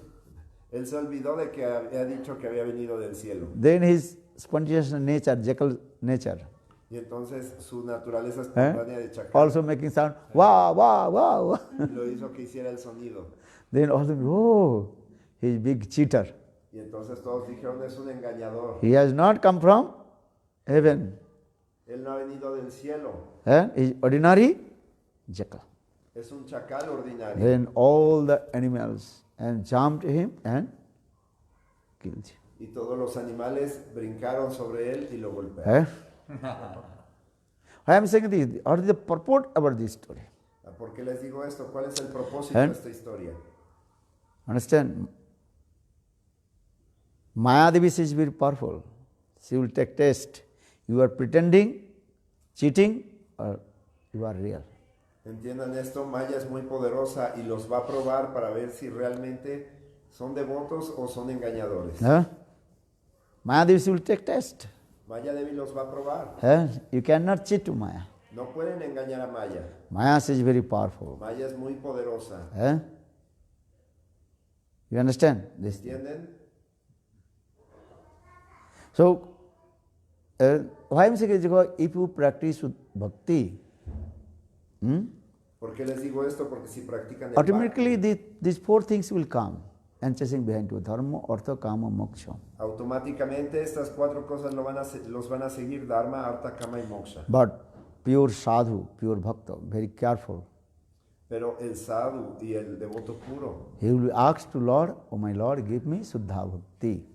él se olvidó de que había dicho que había venido del cielo. Then his spontaneous nature, jackal nature, Y entonces su naturaleza espontánea de chacal also making sound, wow, wow, wow. lo hizo que hiciera el sonido. Then all of them, oh, he's big cheater. Y entonces todos dijeron, es un engañador. He has not come from heaven. Él no ha venido del cielo. He's ordinary jackal. Es un chacal ordinario. Then all the animals and jumped him and killed him. Y todos los animales brincaron sobre él y lo golpearon. I am saying this, what is the purport about this story? ¿Por qué les digo esto? ¿Cuál es el propósito de esta historia? Understand? Maya Devi is very powerful. She will take test. You are pretending, cheating, or you are real. Entiendan esto, Maya es muy poderosa y los va a probar para ver si realmente son devotos o son engañadores. Maya Devi will take test. Maya Devi los va a probar. You cannot cheat to Maya. No pueden engañar a Maya. Maya is very powerful. Maya es muy poderosa. You understand this? ¿Entienden? So, why I am saying is because if you practice with bhakti, ¿Por qué les digo esto? Porque si practican el automatically bhakti, these four things will come and chasing behind you: dharma, artha, kama, moksha. automáticamente estas cuatro cosas los van a seguir: Dharma, Artha, Kama y Moksha. But pure sadhu, pure bhakta, very careful. Pero el sadhu y el devoto puro, He will ask to Lord, oh my Lord, give me Suddha Bhakti.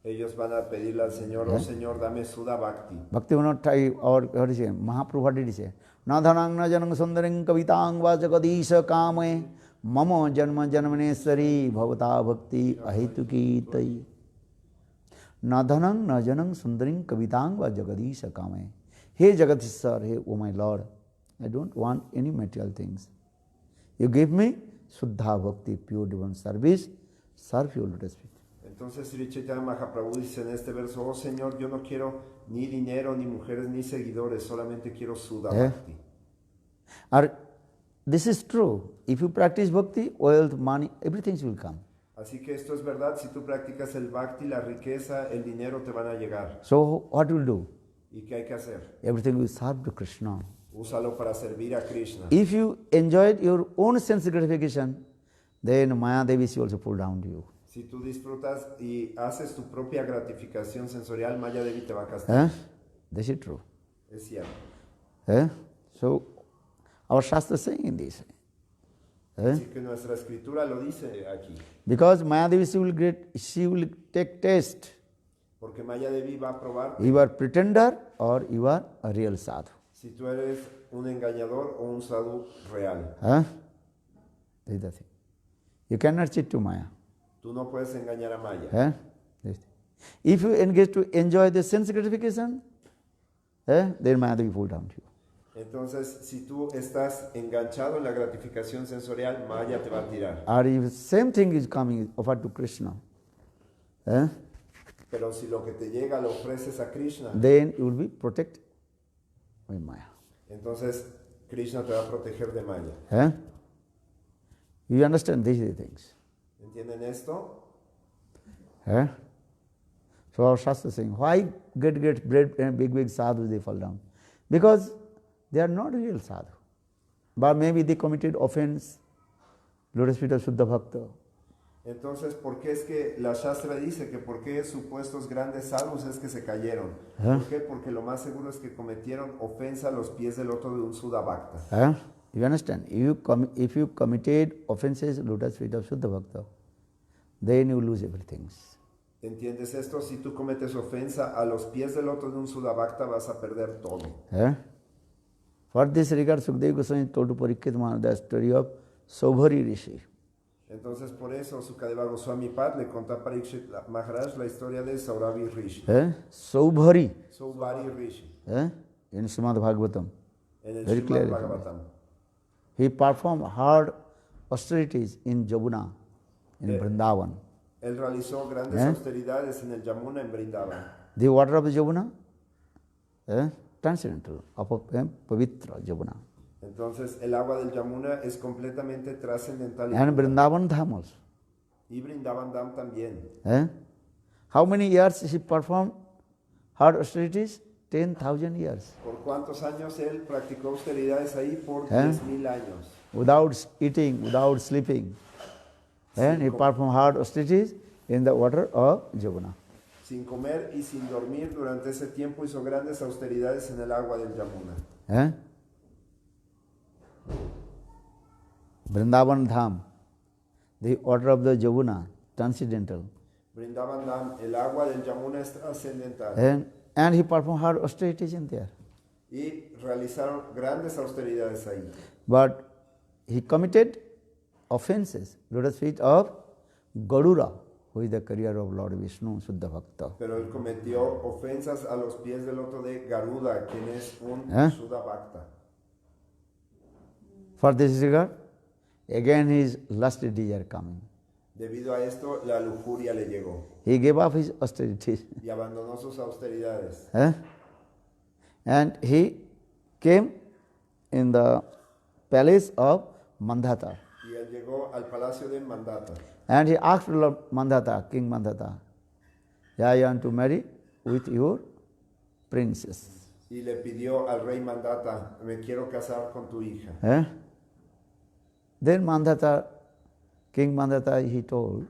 ellos van a pedirle al Señor, oh Señor, dame Sudha Bhakti. Bhakti will not try, or what is it? Mahaprabhu, what did he say? Na dhanang na janang sundaring kavitang vajagadisha kame mama janma janmaneswari bhavata bhakti ahituki tai. Na dhanang na janang sundaring kavitang vajagadisha kame. Hey Jagadishwar, hey, oh my Lord, I don't want any material things. You give me Suddha Bhakti, pure divine service, serve your lotus feet. Entonces Sri Chaitanya Mahaprabhu dice en este verso, oh Señor, yo no quiero ni dinero, ni mujeres, ni seguidores, solamente quiero Sudha Bhakti. Or this is true. If you practice bhakti, wealth, money, everything will come. Así que esto es verdad, si tú practicas el bhakti, la riqueza, el dinero te van a llegar. So what will do? ¿Y qué hay que hacer? Everything will serve to Krishna. Úsalo para servir a Krishna. If you enjoyed your own sense gratification, then Maya Devi will also pull down to you. Si tú disfrutas y haces tu propia gratificación sensorial, Maya Devi te va a castigar. This is true. Es cierto. So our Shastra is saying this. Así que nuestra escritura lo dice aquí. Because Maya Devi she will take test. Porque Maya Devi va a probar You are pretender or you are a real sadhu. si tú eres un engañador o un sadhu real. This is the thing. You cannot cheat to Maya. Tú no puedes engañar a Maya. If you engage to enjoy the sense gratification, then Maya Devi pull down to you. Entonces, si tú estás enganchado en la gratificación sensorial, Maya te va a tirar. Or if same thing is coming offered to Krishna, Pero si lo que te llega lo ofreces a Krishna, then you will be protected by Maya. entonces Krishna te va a proteger de Maya. You understand these things. ¿Entienden esto? So our Shastra is saying, why get big sadhus, they fall down? Because they are not real sadhu. But maybe they committed offense, lotus feet of Shuddha Bhakta. Entonces, ¿por qué es que la Shastra dice que por qué supuestos grandes sadhus es que se cayeron? ¿Por qué? Porque lo más seguro es que cometieron ofensa a los pies del loto de un Sudabhakta. You understand? If you committed offenses, lotus feet of Shuddha Bhakta, then you lose everything. ¿Entiendes esto? Si tú cometes ofensa a los pies del loto de un Sudabhakta, vas a perder todo. For this regard, Sukadeva Goswami told to Parikshit Maharaj the story of Saubhari Rishi. Entonces, por eso, Sukadeva Goswami Pad le contó a Parikshit Maharaj la historia de Sauravi Rishi. Saubhari. Saubhari Rishi. In Srimad Bhagavatam. En el Very Srimad clearly. Bhagavatam. He performed hard austerities in Jamuna, in Vrindavan. Él realizó grandes austeridades en el Yamuna en Vrindavan. The water of the Jamuna, transcendental, pavitra Jamuna. Entonces, el agua del Yamuna es completamente trascendental. And Vrindavan Dham also. Y Vrindavan Dham también. How many years he performed hard austerities? 10,000 years. ¿Por cuántos años él practicó austeridades ahí? Por 10,000 años. Without eating, without sleeping. And he performed hard austerities in the water of Jamuna. Sin comer y sin dormir durante ese tiempo hizo grandes austeridades en el agua del Yamuna. Vrindavan Dham, the water of the Jamuna, transcendental. Vrindavan Dham, el agua del Yamuna es trascendental. And he performed hard austerities in there. Y realizaron grandes austeridades ahí. But he committed offenses, lotus feet of Garura, who is the career of Lord Vishnu, Shuddha Bhakta. Pero él cometió ofensas a los pies del loto de Garuda, quien es un Shuddha Bhakta. For this regard, again his lusty desire coming. Debido a esto, la lujuria le llegó. He gave up his austerities. Y abandonó sus austeridades. And he came in the palace of Mandhata. Y él llegó al palacio de Mandata. And he asked Lord Mandhata, King Mandhata, I want to marry with your princess. Y le pidió al rey Mandata, me quiero casar con tu hija. Then Mandhata, King Mandhata, he told,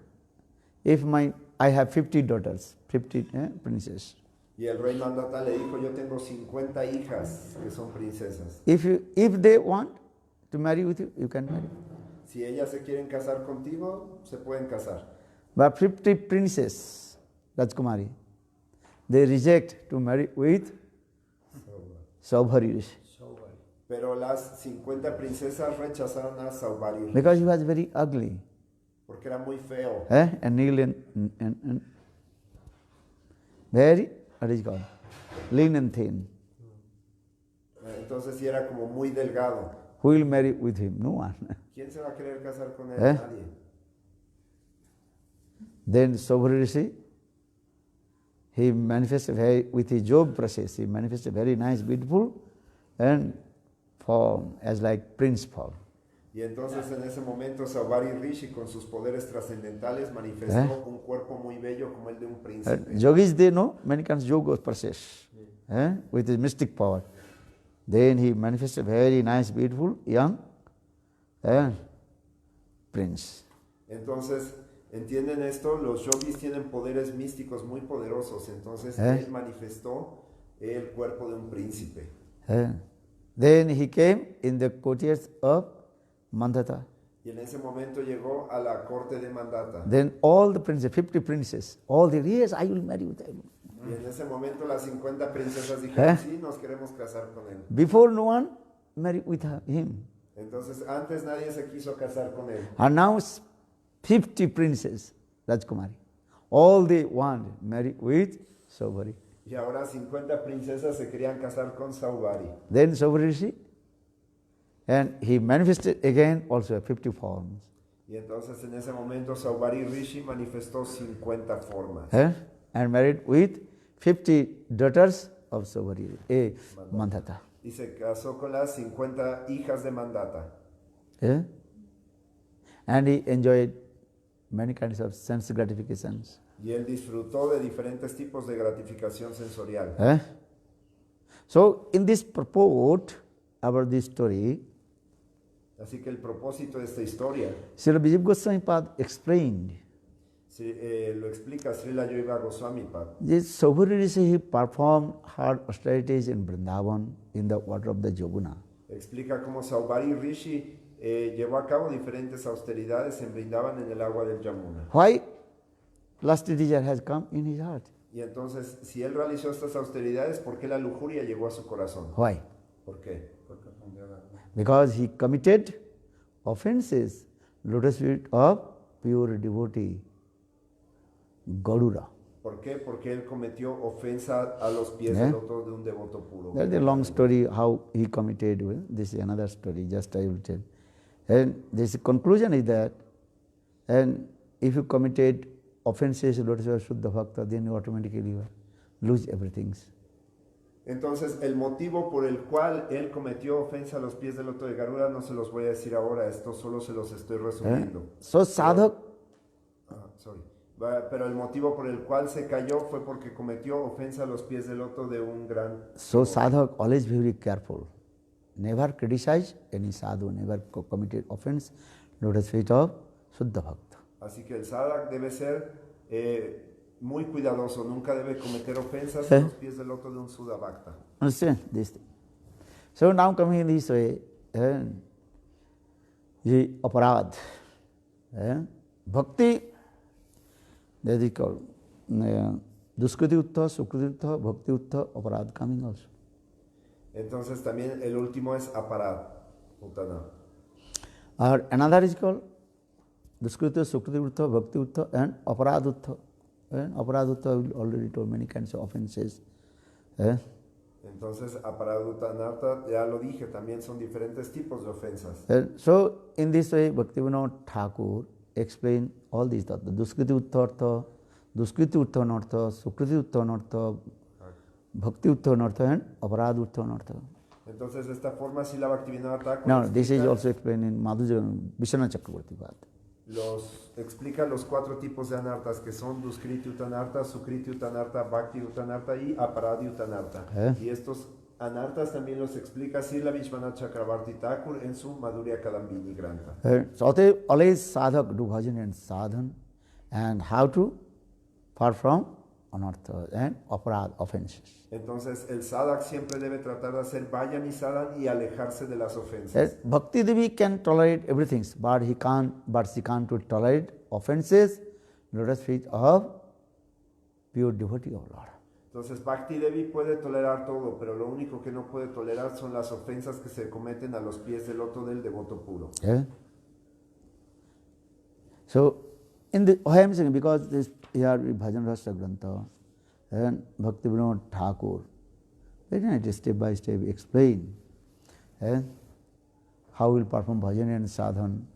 if I have 50 daughters, 50 princesses. Y el rey Mandata le dijo, yo tengo 50 hijas que son princesas. If they want to marry with you, you can marry. Si ellas se quieren casar contigo, se pueden casar. But 50 princesses, Rajkumari, they reject to marry with Saubhari Rishi. Pero las 50 princesas rechazaron a Saubhari Because he was very ugly. porque era muy feo. And and very, what is it called? Lean and thin. Entonces sí era como muy delgado. Who will marry with him? No one. ¿Quién se va a querer casar con él? Nadie. Then Saubhari Rishi, he manifested with his job process, he manifested very nice, beautiful, and form as like prince form. Y entonces en ese momento Saubhari Rishi con sus poderes trascendentales manifestó un cuerpo muy bello como el de un príncipe. Yogis, they know many kinds of yoga process with his mystic power. Then he manifested a very nice, beautiful, young prince. Entonces, ¿entienden esto? Los yogis tienen poderes místicos muy poderosos. Entonces, él manifestó el cuerpo de un príncipe. Then he came in the courtiers of Mandata. Y en ese momento llegó a la corte de Mandata. Then all the princes, 50 princes, all the yes, I will marry with him. Y en ese momento las 50 princesas dijeron, sí, nos queremos casar con él. Before no one married with him. Entonces, antes nadie se quiso casar con él. And now 50 princes, Rajkumari, all they want marry with Saubhari. Y ahora 50 princesas se querían casar con Saubhari. Then Saubhari Rishi, and he manifested again also 50 forms. Y entonces en ese momento Saubhari Rishi manifestó 50 formas. And married with 50 daughters of Saubhari, Mandata. Y se casó con las 50 hijas de Mandata. And he enjoyed many kinds of sense gratifications. Y él disfrutó de diferentes tipos de gratificación sensorial. So in this purport about this story, Así que el propósito de esta historia Srila Vijaya Goswami Pad explained lo explica Srila Yogiva Goswami Pad. this Saubhari Rishi, he performed hard austerities in Vrindavan in the water of the Yamuna. Explica cómo Saubhari Rishi llevó a cabo diferentes austeridades en Vrindavan en el agua del Yamuna. Why? Lusty desire has come in his heart. Y entonces, si él realizó estas austeridades, ¿por qué la lujuria llegó a su corazón? Why? ¿Por qué? Because he committed offenses, lotus feet of pure devotee, Garuda. ¿Por qué? Porque él cometió ofensa a los pies del loto de un devoto puro. That's a long story how he committed. This is another story, just I will tell. And this conclusion is that, and if you committed offenses, lotus feet of Shuddha Bhakta, then you automatically lose everything. Entonces, el motivo por el cual él cometió ofensa a los pies del loto de Garuda no se los voy a decir ahora, esto solo se los estoy resumiendo. So sadhak, Pero el motivo por el cual se cayó fue porque cometió ofensa a los pies del loto de un gran... so sadhak always be very careful. Never criticize any sadhu, never committed offense, lotus feet of Shuddha Bhakta. Así que el sadhak debe ser muy cuidadoso, nunca debe cometer ofensas a los pies del loto de un Shuddha Bhakta. Understand this thing. So now coming in this way, the aparad, bhakti, that is called duskriti uttha, sukriti uttha, bhakti uttha, aparad coming also. Entonces también el último es aparad, uttana. Or another is called duskriti, sukriti uttha, bhakti uttha, and aparad uttha. And aparad uttha, we already told many kinds of offenses. Entonces, aparaduttanartha, ya lo dije, también son diferentes tipos de ofensas. So, in this way, Bhaktivinoda Thakur explained all these thoughts. Duskriti uttartha, Duskriti uttanartha, Sukriti uttanartha, Bhakti uttanartha, and aparad uttanartha. Entonces, de esta forma, Srila Bhaktivinoda Thakur Now, this is also explained in Madhurya Vishwanath Chakravarti Pad. Explica los 4 tipos de anartas que son Duskriti Uttanartha, Sukriti Uttanartha, Bhakti Uttanartha y Aparadi Uttanartha. Y estos anartas también los explica Srila Vishwanath Chakravarti Thakur en su Madhurya Kadambini Grantha. So, they always sadhak do bhajan and sadhan, and how to far from anartha and aparad offenses. Entonces, el sadhak siempre debe tratar de hacer vayan y sadhan y alejarse de las ofensas. Bhakti Devi can tolerate everything, but she can't tolerate offenses, lotus feet of pure devotee of Lord. Entonces, Bhakti Devi puede tolerar todo, pero lo único que no puede tolerar son las ofensas que se cometen a los pies del loto del devoto puro. So, in the why I am saying, because this here Bhajan Rasa Grantha and Bhaktivinoda Thakur, very nice step by step explain how we will perform bhajan and sadhan.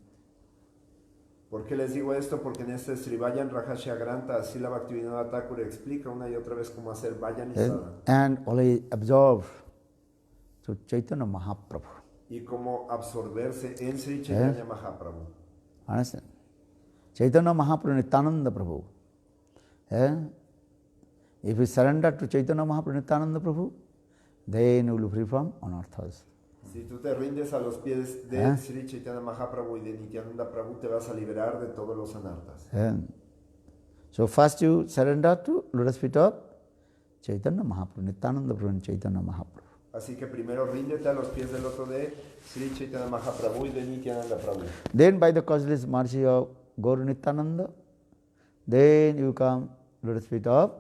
¿Por qué les digo esto? Porque en este Srivayan Rajasya Grantha, Srila Bhaktivinoda Thakur explica una y otra vez cómo hacer vayan y sadhan. And always absorb to Chaitanya Mahaprabhu. y cómo absorberse en Sri Chaitanya Mahaprabhu. Understand? Chaitanya Mahaprabhu, Nityananda Prabhu. If you surrender to Chaitanya Mahaprabhu, Nityananda Prabhu, then you will be free from anarthas. Si tú te rindes a los pies de Sri Chaitanya Mahaprabhu y de Nityananda Prabhu, te vas a liberar de todos los anartas. So first you surrender to lotus feet of Chaitanya Mahaprabhu, Nityananda Prabhu and Chaitanya Mahaprabhu. Así que primero ríndete a los pies del loto de Sri Chaitanya Mahaprabhu y de Nityananda Prabhu. Then by the causeless mercy of Gaur Nityananda, then you come lotus feet of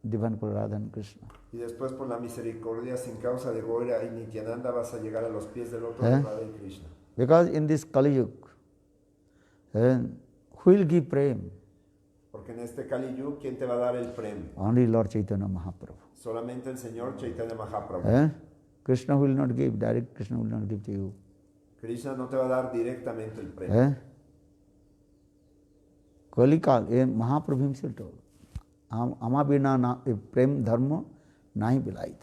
Divine Radha and Krishna. Y después por la misericordia sin causa de Gaura y Nityananda vas a llegar a los pies del loto de Radha y Krishna. Because in this Kali Yuga, who will give prem? Porque en este Kali Yuga, ¿quién te va a dar el prem? Only Lord Chaitanya Mahaprabhu. Solamente el Señor Chaitanya Mahaprabhu. Krishna will not give, direct Krishna will not give to you. Krishna no te va a dar directamente el prem. Kalikal, Mahaprabhu himself told, Amabina prem dharma nahi bilait.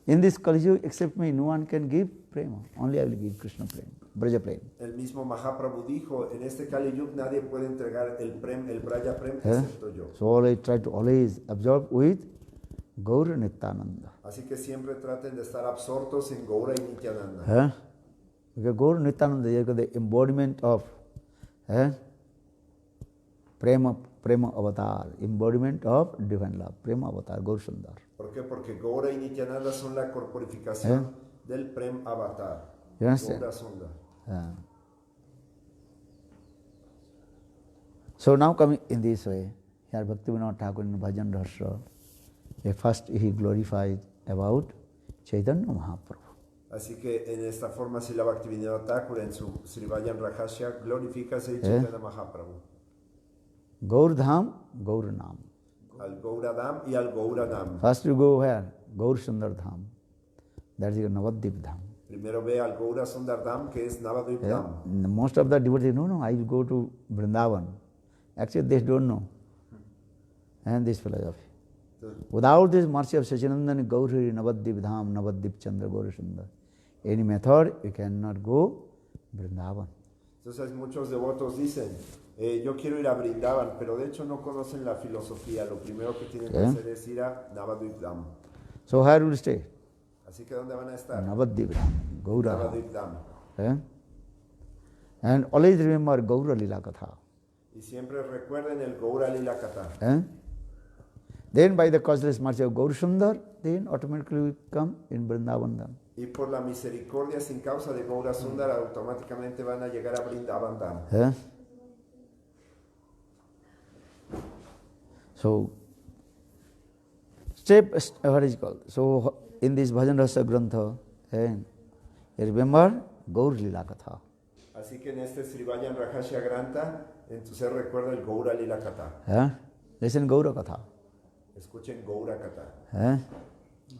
In this Kali Yuga, except me, no one can give prema. Only I will give Krishna prem, Braja prem. El mismo Mahaprabhu dijo, en este Kali Yuga nadie puede entregar el prem, el Braja prem, excepto yo. So I try to always absorb with Gaura Nityananda. Así que siempre traten de estar absortos en Gaura y Nityananda. Because Gaura Nityananda is the embodiment of Prema Avatar, embodiment of divine love, Prema Avatar, Gaur Sundar. ¿Por qué? Porque Gaura y Nityananda son la corporificación del Prem Avatar. You understand? Gaura Sundar. So now coming in this way, here Bhaktivinoda Thakur in Bhajan Rahasya, first he glorified about Chaitanya Mahaprabhu. Así que en esta forma Srila Bhaktivinoda Thakur en su Srivayan Rahasya glorifica a Sri Chaitanya Mahaprabhu. Gaur Dham, Gaur Nam. Al Gauradam y al Gauranam. First you go where? Gaur Sundar Dham. That is Navadvip Dham. Primero ve al Gaura Sundar Dham, que es Navadvip Dham. Most of the devotees, no, I will go to Vrindavan. Actually, they don't know. And this philosophy. Without this mercy of Sachinandan, Gauri, Navadvip Dham, Navadvip Chandra, Gauri Sundar, any method, you cannot go Vrindavan. Entonces muchos devotos dicen, yo quiero ir a Vrindavan, pero de hecho no conocen la filosofía. Lo primero que tienen que hacer es ir a Navadvip Dham. So where will you stay? Así que ¿dónde van a estar? Navadvip Dham, Gaura. Navadvip Dham. And always remember Gaura Lila Katha. Y siempre recuerden el Gaura Lila Katha. Then by the causeless mercy of Gaur Sundar, then automatically we come in Vrindavan Dham. Y por la misericordia sin causa de Gaura Sundar, automáticamente van a llegar a Vrindavan Dham. So, what is called? So, in this Bhajan Rasa Grantha, remember Gaur Lila Katha. Así que en este Srivayan Rahasya Grantha, entonces recuerda el Gaura Lila Katha. Listen Gaura Katha. Escuchen Gaura Katha.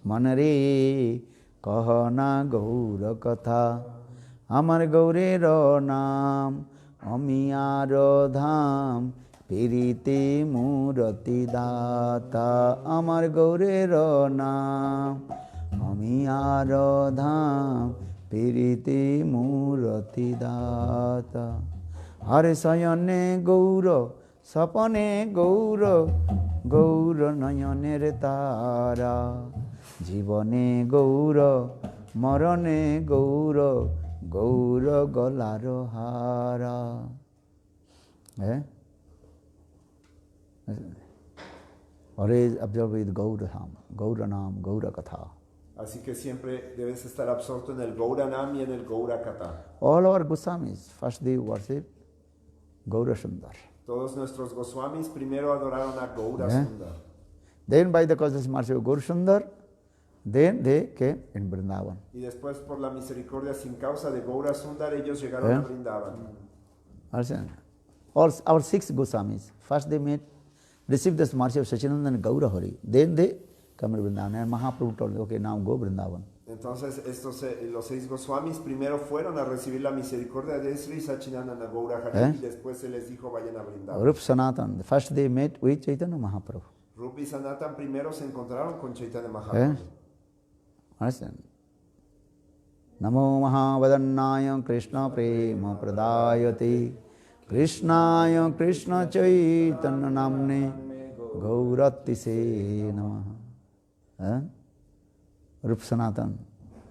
Manare kahana Gaura Katha, Amar Gaure ro naam, Amiyaro dham, Piriti murati data, Amar Gaure ro naam, Amiyaro dham, Piriti murati data. Hare sayane Gaura, Sapane Gaura, Gaura nayane tara, Jivane Gaura, Marane Gaura, Gaura galaro hara. Always observe with Gaura Dham, Gaura Nam, Gaura Katha. Así que siempre debes estar absorto en el Gaura Nam y en el Gaura Katha. All our Goswamis, first they worship Gaura Sundar. Todos nuestros Goswamis primero adoraron a Gaura Sundar. Then by the causeless mercy of Gaura Sundar, then they came in Vrindavan. Y después por la misericordia sin causa de Gaura Sundar, ellos llegaron a Vrindavan. All our 6 Goswamis, first they received this mercy of Sachinandan and Gaura Hari. Then they come to Vrindavan. And Mahaprabhu told them, okay, now go Vrindavan. Entonces los 6 Goswamis primero fueron a recibir la misericordia de Sri Sachinananda Gaura Hari y después se les dijo vayan a Vrindavan. Rup Sanatan, first they met with Chaitanya Mahaprabhu. Rup y Sanatan primero se encontraron con Chaitanya Mahaprabhu. Understand? Namo Mahavadannaya Krishna Prema Pradayate Krishnaya Krishna Chaitanya Namne Gauratise Namaha. Rup Sanatan,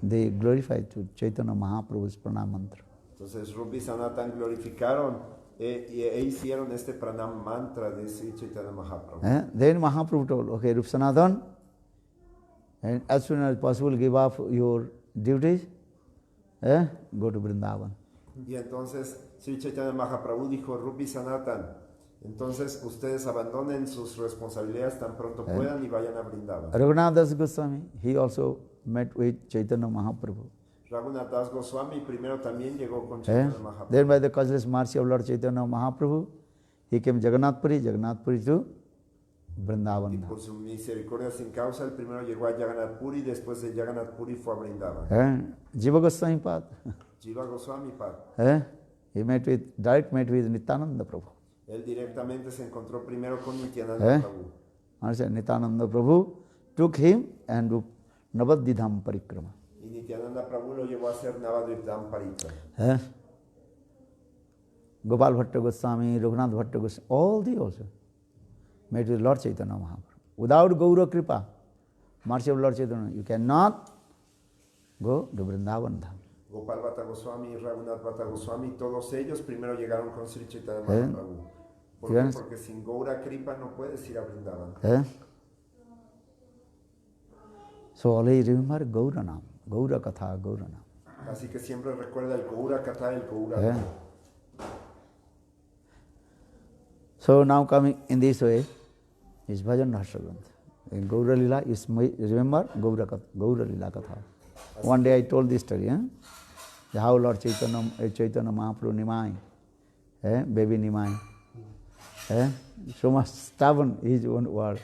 they glorified to Chaitanya Mahaprabhu's pranam mantra. Entonces Rupi Sanatan glorificaron e hicieron este pranam mantra de Sri Chaitanya Mahaprabhu. Then Mahaprabhu told, okay, Rup Sanatan, and as soon as possible give up your duties, go to Vrindavan. Y entonces Sri Chaitanya Mahaprabhu dijo, Rupi Sanatan, entonces ustedes abandonen sus responsabilidades tan pronto puedan y vayan a Vrindavan. Raghunath Das Goswami, he also met with Chaitanya Mahaprabhu. Raghunath Das Goswami primero también llegó con Chaitanya Mahaprabhu. Then by the causeless mercy of Lord Chaitanya Mahaprabhu, he came Jagannath Puri to Vrindavan. Y por su misericordia sin causa, el primero llegó a Jagannath Puri, después de Jagannath Puri fue a Vrindavan. Jiva Goswami Pad, Jiva Goswami Pad. he direct met with Nityananda Prabhu. Él directamente se encontró primero con Nityananda Prabhu. Understand? Nityananda Prabhu took him and do Navadvidham Parikrama. Y Nityananda Prabhu lo llevó a hacer Navadvipdam Parikrama. Gopal Bhatta Goswami, Raghunath Bhatta Goswami, all they also met with Lord Chaitanya Mahaprabhu. Without Gaura Kripa, mercy of Lord Chaitanya, you cannot go to Vrindavan Dham. Gopal Bhatta Goswami, Raghunath Bhatta Goswami, todos ellos primero llegaron con Sri Chaitanya Mahaprabhu. ¿Por qué? Porque sin Gaura Kripa no puedes ir a Vrindavan. So always remember Gaura Nam, Gaura Katha, Gaura Nam. Así que siempre recuerda el Gaura Katha, el Gaura Nam. So now coming in this way is Bhajan Rahasya Grantha. In Gaura Lila, you remember Gaura Lila Katha. One day I told this story, how Lord Chaitanya Mahaprabhu Nimai, baby Nimai, so much stubborn his own word.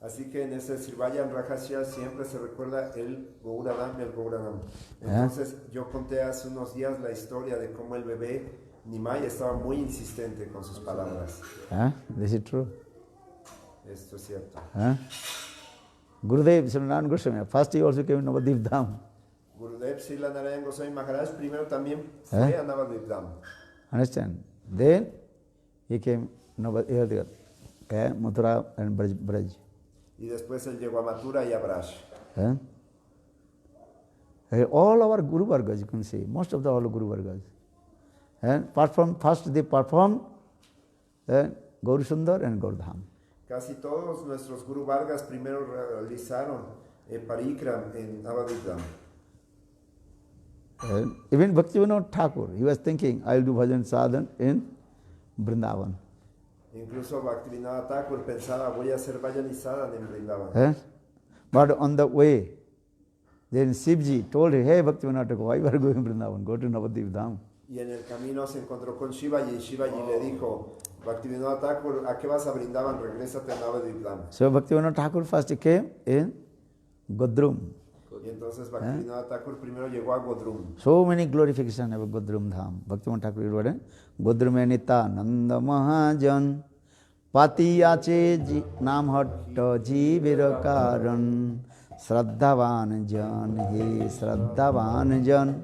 Así que en ese Srivayan Rahasya siempre se recuerda el Gauradam y el Gauranam. Entonces yo conté hace unos días la historia de cómo el bebé Nimai estaba muy insistente con sus palabras. This is true. Esto es cierto. Gurudev Srinarayan Goswami, first he also came to Navadvip Dham. Gurudev Srinarayan Goswami Maharaj primero también fue a Navadvip Dham. Understand? Then he came Navadvip, Mathura and Braj. Y después él llegó a Mathura y a Braj. All our Guru Vargas, you can see, most of the all Guru Vargas. First they performed Gaur Sundar and Gaurdham. Casi todos nuestros Guru Vargas primero realizaron Parikram en Navadvip Dham. Even Bhaktivinoda Thakur, he was thinking, I will do bhajan sadhan in Vrindavan. Incluso Bhaktivinoda Thakur pensaba, voy a hacer bhajan y sadhan en Vrindavan. But on the way, then Shivji told him, hey Bhaktivinoda Thakur, why you are going to Vrindavan? Go to Navadvip Dham. Y en el camino se encontró con Shivaji y Shivaji le dijo, Bhaktivinoda Thakur, ¿a qué vas a Vrindavan? Regrésate a Navadvip Dham. So Bhaktivinoda Thakur first came in Godrum. Y entonces Bhaktivinoda Thakur primero llegó a Godrum. So many glorifications of Godrum Dham. Bhaktivinoda Thakur wrote, Godrume Nita Nanda Mahajan Pati Ache Nam Hatta Jivir Karan Shraddhavan Jan He Shraddhavan Jan.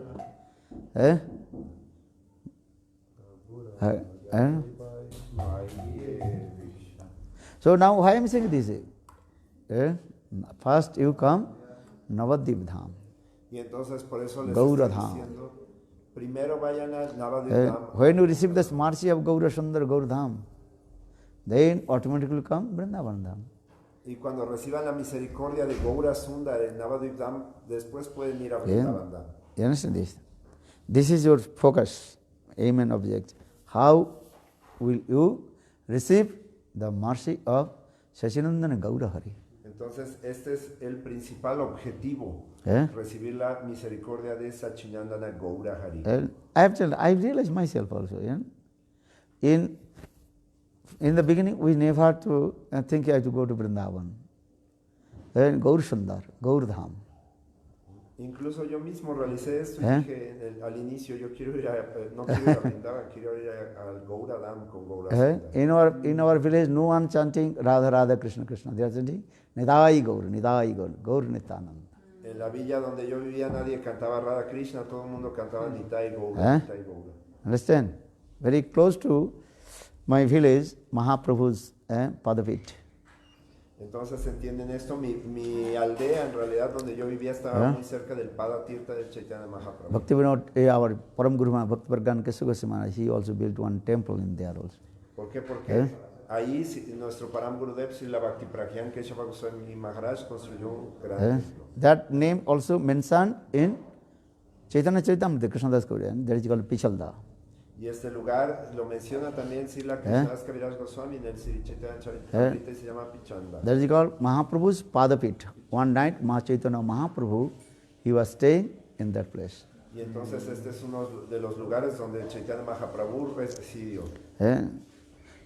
So now why I am saying this? First you come Navadvip Dham. Y entonces por eso les Gaura estoy Dham. diciendo, primero vayan a Navadvip Dham. When you receive this mercy of Gaura Sundar Gaur Dham, then automatically come Vrindavan Dham. Y cuando reciban la misericordia de Gaura Sundar en Navadvip Dham, después pueden ir a Vrindavan Dham. You understand this? This is your focus, aim and object. How will you receive the mercy of Sachinandana Gaura Hari? Entonces, este es el principal objetivo, recibir la misericordia de Sachinandana Gaura Hari. I realized myself also. In the beginning, we never to think I have to go to Vrindavan. Gaur Sundar, Gaur Dham. Incluso yo mismo realicé esto y dije al inicio, yo quiero ir no quiero ir a Vrindavan, quiero ir al Gaura Dham con Gaura Sundar. In our village, no one chanting Radha Radha Krishna Krishna. They are chanting Nidai Gaur, Gaur Nityananda. En la villa donde yo vivía nadie cantaba Radha Krishna, todo el mundo cantaba Nitai Gaura, Nitai Gaura. Understand? Very close to my village, Mahaprabhu's Padapit. Entonces entienden esto, mi aldea en realidad donde yo vivía estaba muy cerca del Pada Tirtha del Chaitanya Mahaprabhu. Bhaktivinoda, our Param Guru Bhaktivedanta Kesava Maharaj, he also built one temple in there also. ¿Por qué? Porque ahí nuestro Param Gurudev Srila Bhakti Pragyan Keshava Goswami Maharaj construyó un gran templo. That name also mentioned in Chaitanya Charitamrita, Krishnadas Kaviraj, that is called Pichalda. Y este lugar lo menciona también Srila Krishnadas Kaviraj Goswami en el Sri Chaitanya Charitamrita y se llama Pichanda. That is called Mahaprabhu's Padapit. One night, Mahachaitanya Mahaprabhu, he was staying in that place. Y entonces este es uno de los lugares donde Chaitanya Mahaprabhu residió.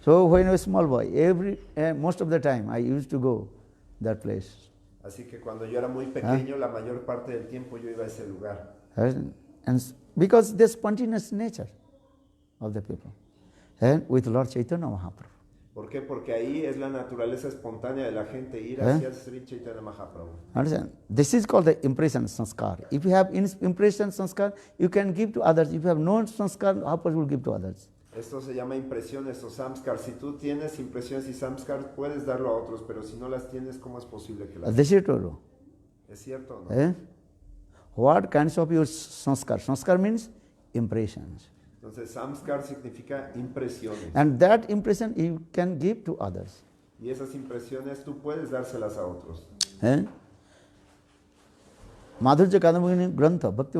So when I was a small boy, most of the time I used to go that place. Así que cuando yo era muy pequeño, la mayor parte del tiempo yo iba a ese lugar. And because the spontaneous nature of the people, and with Lord Chaitanya Mahaprabhu. ¿Por qué? Porque ahí es la naturaleza espontánea de la gente ir hacia Sri Chaitanya Mahaprabhu. Understand? This is called the impression sanskar. If you have impression sanskar, you can give to others. If you have no sanskar, how possible give to others? Esto se llama impresiones o samskar. Si tú tienes impresiones y samskar, puedes darlo a otros, pero si no las tienes, ¿cómo es posible que las This is true. ¿Es cierto o no? What kinds of your sanskar? Sanskar means impressions. Entonces, samskar significa impresiones. And that impression you can give to others. Y esas impresiones tú puedes dárselas a otros. Madhurya Kadambini Grantha, Bhakti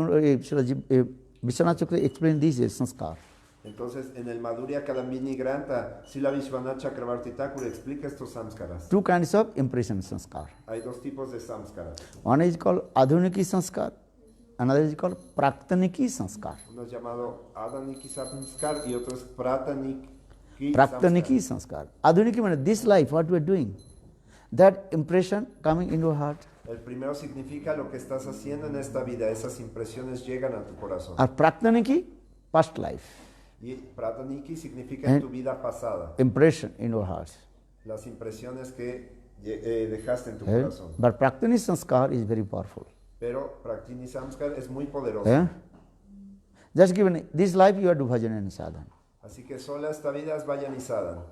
Vishwanath Chakravarti explained this as sanskar. Entonces, en el Madhurya Kadambini Grantha, Srila Vishwanath Chakravarti Thakur explica estos samskaras. Two kinds of impression sanskar. Hay dos tipos de samskaras. One is called Adhuniki sanskar, another is called Praktaniki sanskar. Uno es llamado Adaniki samskar y otro es Prataniki Praktaniki sanskar. Adhuniki means this life, what we are doing. That impression coming into your heart. El primero significa lo que estás haciendo en esta vida, esas impresiones llegan a tu corazón. Or Praktaniki, past life. Y Prataniki significa en tu vida pasada. Impression in your heart. Las impresiones que dejaste en tu corazón. But Praktani sanskar is very powerful. Pero Praktini Samskar es muy poderoso. Just given this life you are to bhajan and sadhana. Así que sola esta vida es vayan y sadhana.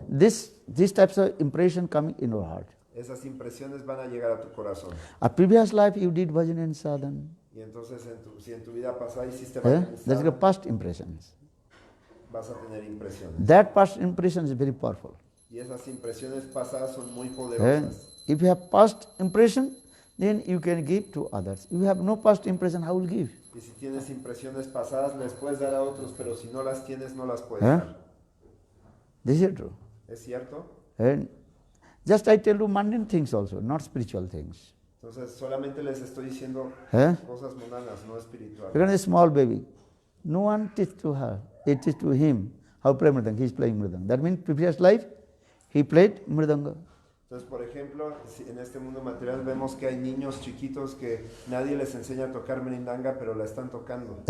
These types of impression coming in your heart. Esas impresiones van a llegar a tu corazón. A previous life you did bhajan and sadhana. Y entonces si en tu vida pasada hiciste vayan y That's sadhana, the past impressions. vas a tener impresiones. That past impression is very powerful. Y esas impresiones pasadas son muy poderosas. If you have past impression, then you can give to others. If you have no past impression, how will you give? Y si tienes impresiones pasadas, les puedes dar a otros, pero si no las tienes, no las puedes dar. This is true. ¿Es cierto? Just I tell you mundane things also, not spiritual things. Entonces, solamente les estoy diciendo cosas mundanas, no espirituales. Because a small baby, no one teach to her, it is to him how to play mridanga. He is playing mridanga. That means previous life, he played mridanga. Entonces, por ejemplo, en este mundo material vemos que hay niños chiquitos que nadie les enseña a tocar mridanga, pero la están tocando.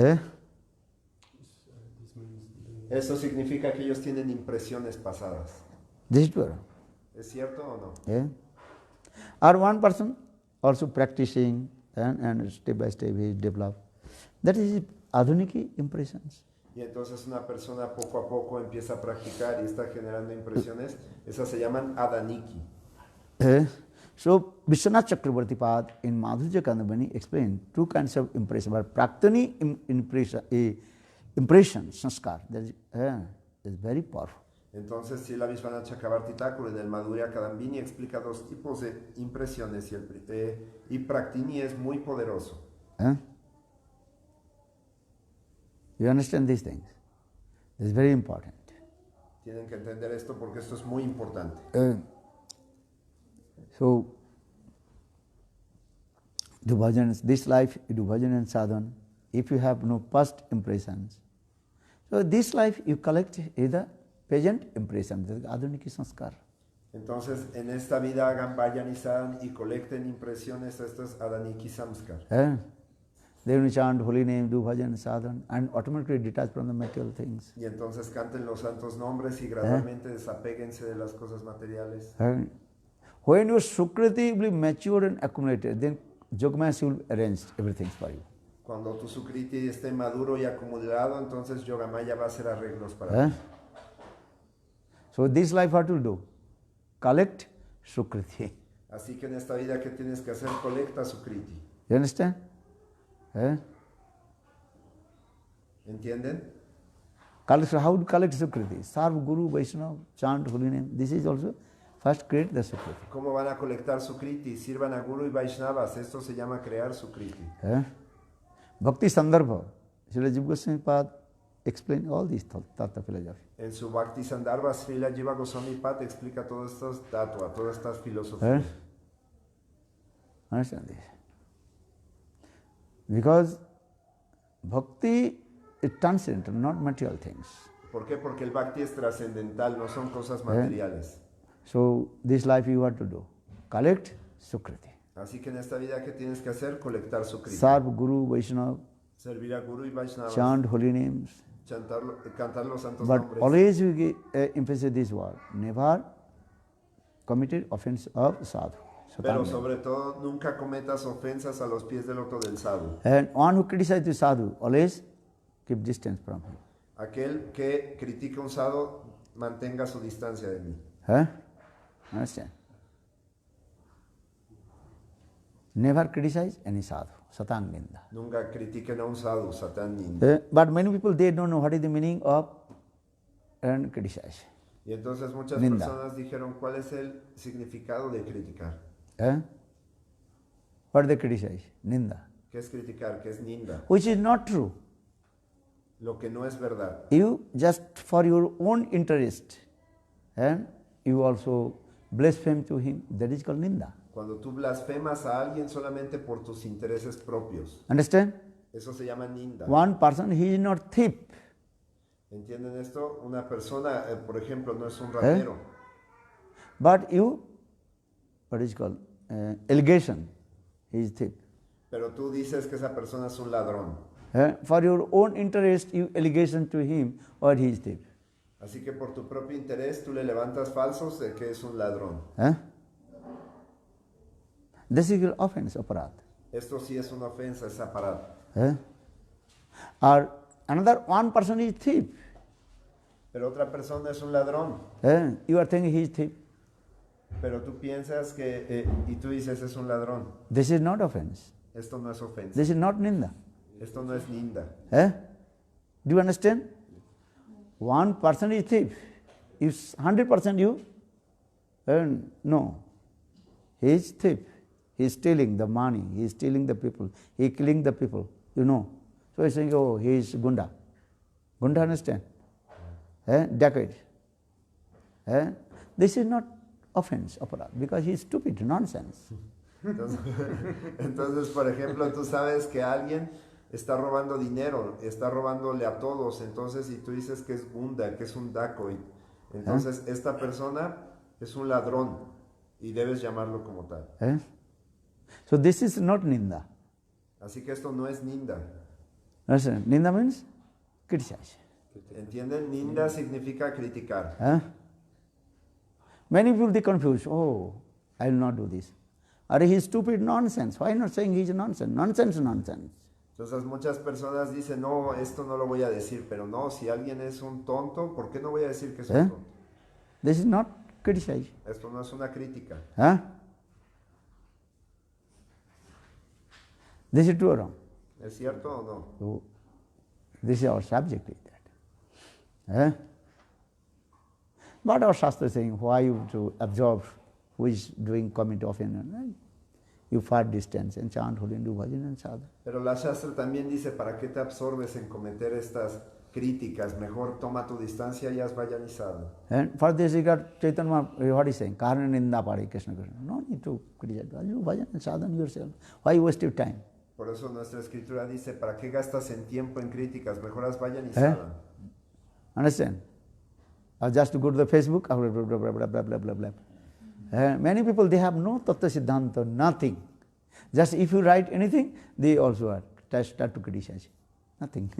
Eso significa que ellos tienen impresiones pasadas. This is true. ¿Es cierto o no? Or one person also practicing and step by step he develop. That is adhuniki impressions. Y entonces una persona poco a poco empieza a practicar y está generando impresiones. Esas se llaman adaniki. So Vishwanath Chakravarti Pad in Madhurya Kadambini explained two kinds of impression. But praktani impression, sanskar, that is very powerful. Entonces, Srila Vishwanath Chakravarti Thakur en el Madhurya Kadambini explica dos tipos de impresiones y praktini es muy poderoso. You understand these things? It's very important. Tienen que entender esto porque esto es muy importante. So, do bhajans, this life you do bhajan and sadhana, if you have no past impressions. So this life you collect either present impressions, adhuniki sanskar. Entonces, en esta vida hagan vayan y sadhan y colecten impresiones, esto es adaniki samskar. They will chant holy name, do bhajan, sadhana, and automatically detach from the material things. Y entonces canten los santos nombres y gradualmente desapéguense de las cosas materiales. When your sukriti will be matured and accumulated, then Yogamaya will arrange everything for you. Cuando tu Sukriti esté maduro y acumulado, entonces Yogamaya va a hacer arreglos para ti. So this life what to do? Collect Sukriti. Así que en esta vida, ¿qué tienes que hacer? Colecta Sukriti. You understand? ¿Entienden? Collect, how to collect Sukriti? Serve Guru, Vaishnava, chant holy name. This is also, first create the Sukriti. ¿Cómo van a colectar Sukriti? Sirvan a Guru y Vaishnavas. Esto se llama crear Sukriti. Bhakti Sandarbha, Srila Jiva Goswami Pad explain all these tattva philosophy. En su Bhakti Sandarbha, Srila Jiva Goswami Pad explica todas estas tattva, todas estas filosofías. Understand this? Because Bhakti is transcendental, not material things. ¿Por qué? Porque el Bhakti es trascendental, no son cosas materiales. So this life you have to do. Collect Sukriti. Así que en esta vida, ¿qué tienes que hacer? Colectar Sukriti. Serve Guru, Vaishnava, Servir a Guru y Vaishnavas. chant holy names. Cantar los santos But nombres. always we give, emphasize this word. Never committed offense of sadhu. Pero Satanga. sobre todo, nunca cometas ofensas a los pies del loto del sadhu. And one who criticizes the sadhu, always keep distance from him. Aquel que critica un sadhu, mantenga su distancia de mí. Understand? Never criticize any sadhu. Satang ninda. Nunca critiquen a un sadhu, Satan ninda. But many people, they don't know what is the meaning of and criticize. Y entonces muchas Ninda. personas dijeron, ¿cuál es el significado de criticar? What they criticize? Ninda. ¿Qué es criticar? ¿Qué es ninda? Which is not true. Lo que no es verdad. You just for your own interest, and you also blaspheme to him. That is called ninda. Cuando tú blasfemas a alguien solamente por tus intereses propios, Understand? eso se llama ninda. One person, he is not thief. ¿Entienden esto? Una persona, por ejemplo, no es un ratero, But you, what is called? Allegation, he is thief. pero tú dices que esa persona es un ladrón. For your own interest, you allegation to him, or he is thief. Así que por tu propio interés tú le levantas falsos de que es un ladrón. This is offense, aparat. Esto sí es una ofensa, es aparato. Or another one person is thief. Pero otra persona es un ladrón. You are thinking he is thief. Pero tú piensas que, y tú dices es un ladrón. This is not offense. Esto no es ofensa. This is not ninda. Esto no es ninda. Do you understand? One person is thief. If 100% you, no. He is thief. He is stealing the money. He is stealing the people. He is killing the people. You know. So he is saying, oh, he is gunda. Gunda, understand? Decade. This is not offense, aparat, because he is stupid, nonsense. Entonces, por ejemplo, tú sabes que alguien está robando dinero, está robándole a todos, entonces, si tú dices que es gunda, que es un dacoit, entonces esta persona es un ladrón y debes llamarlo como tal. So this is not ninda. Así que esto no es ninda. Understand? Ninda means criticize. ¿Entienden? Ninda significa criticar. Many people they confuse. Oh, I will not do this. Are he is stupid? Nonsense. Why not saying he is nonsense? Nonsense, nonsense. Entonces muchas personas dicen, no, esto no lo voy a decir, pero no, si alguien es un tonto, ¿por qué no voy a decir que es un tonto? This is not criticize. Esto no es una crítica. This is true or wrong? ¿Es cierto o no? So, this is our subject is that. But our Shastra is saying, why you to absorb who is doing commit offense? You far distance and chant holy and do bhajan and sadhu. Pero la Shastra también dice, ¿para qué te absorbes en cometer estas críticas? Mejor toma tu distancia y haz bhajan y sadhu. And for this regard, Chaitanya, what is saying? Karna ninda pare Krishna Krishna. No need to criticize. Do bhajan and sadhu yourself. Why waste your time? Por eso nuestra escritura dice, ¿para qué gastas en tiempo en críticas? Mejor haz bhajan y sadhu. Understand? Or just to go to the Facebook, blah, blah, blah, blah, blah, blah, blah, blah. Many people, they have no tattva siddhanta, nothing. Just if you write anything, they also are start to criticize. Nothing.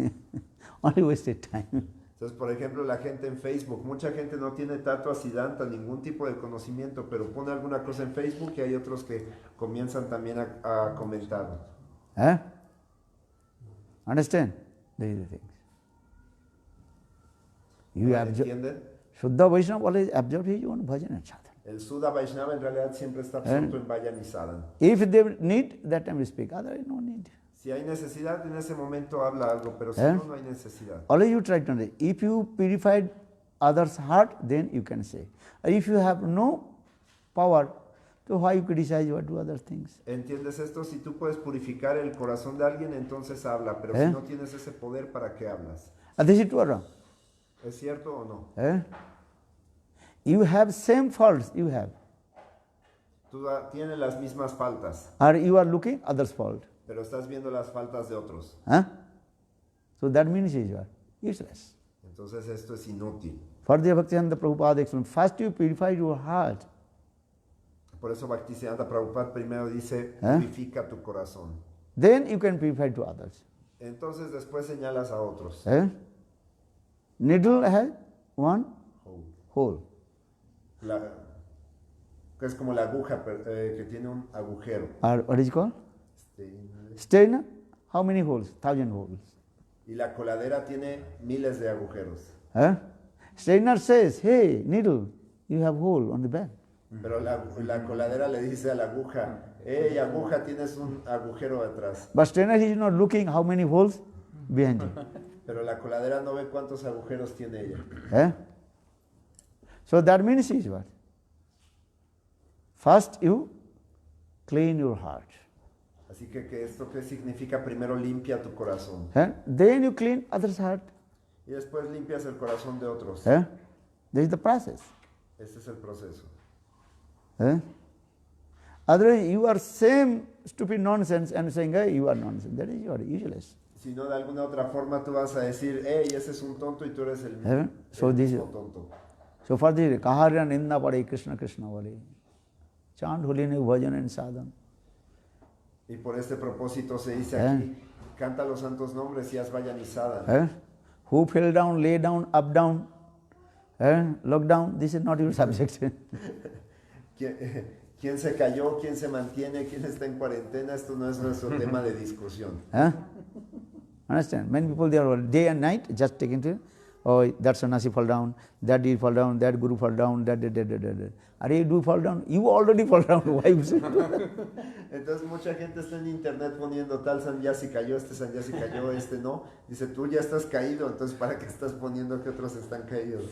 Only wasted time. Entonces, por ejemplo, la gente en Facebook, mucha gente no tiene tato Siddhanta, ningún tipo de conocimiento, pero pone alguna cosa en Facebook y hay otros que comienzan también a comentarlo. Understand? These are the things. You ¿Entienden? Shuddha Vaishnava always observe his own bhajan and sadhana. El Sudha Vaishnava en realidad siempre está absorto en Vayan y Sadhana. If they need, that time we speak. Otherwise, no need. Si hay necesidad, en ese momento habla algo, pero si no, no hay necesidad. Always you try to understand. If you purified others' heart, then you can say. If you have no power, so why you criticize or do other things? ¿Entiendes esto? Si tú puedes purificar el corazón de alguien, entonces habla, pero si no tienes ese poder, ¿para qué hablas? This is true or wrong? ¿Es cierto o no? You have same faults you have. Tú tienes las mismas faltas, Or you are looking others' fault. pero estás viendo las faltas de otros. So that means you are useless. Entonces esto es inútil. Further Bhaktivedanta Prabhupada explains, first you purify your heart. Por eso Bhaktisiddhanta Prabhupada primero dice, purifica tu corazón. Then you can purify to others. Entonces después señalas a otros. Needle has one hole. Que es como la aguja que tiene un agujero. Or what is it called? Stainer. How many holes? 1,000 holes. Y la coladera tiene miles de agujeros. Stainer says, hey, needle, you have hole on the back. Pero la coladera le dice a la aguja, hey, aguja, tienes un agujero atrás. But Stainer is not looking how many holes behind you. Pero la coladera no ve cuántos agujeros tiene ella. So that means is what? First you clean your heart. Así que esto qué significa, primero limpia tu corazón. Then you clean others' heart. Y después limpias el corazón de otros. This is the process. Este es el proceso. Otherwise you are same stupid nonsense and saying, hey, you are nonsense. That is you are useless. Si no, de alguna otra forma tú vas a decir, hey, ese es un tonto y tú eres el mismo tonto. So for this, kaharya ninda pade Krishna Krishna vale. Chant holy name, bhajan and sadhana. Y por este propósito se dice aquí, canta los santos nombres y haz Vayan y Sadhana. Who fell down, lay down, up down, look down, this is not your subject. ¿Quién se cayó? ¿Quién se mantiene? ¿Quién está en cuarentena? Esto no es nuestro tema de discusión. Understand? Many people, they are day and night just taking to, oh, that sannyasi fall down, that deer fall down, that guru fall down, that. Are you do fall down? You already fall down. Why you say? Entonces mucha gente está en internet poniendo tal sannyasi cayó, este sannyasi cayó, este no. Dice, tú ya estás caído, entonces ¿para qué estás poniendo que otros están caídos?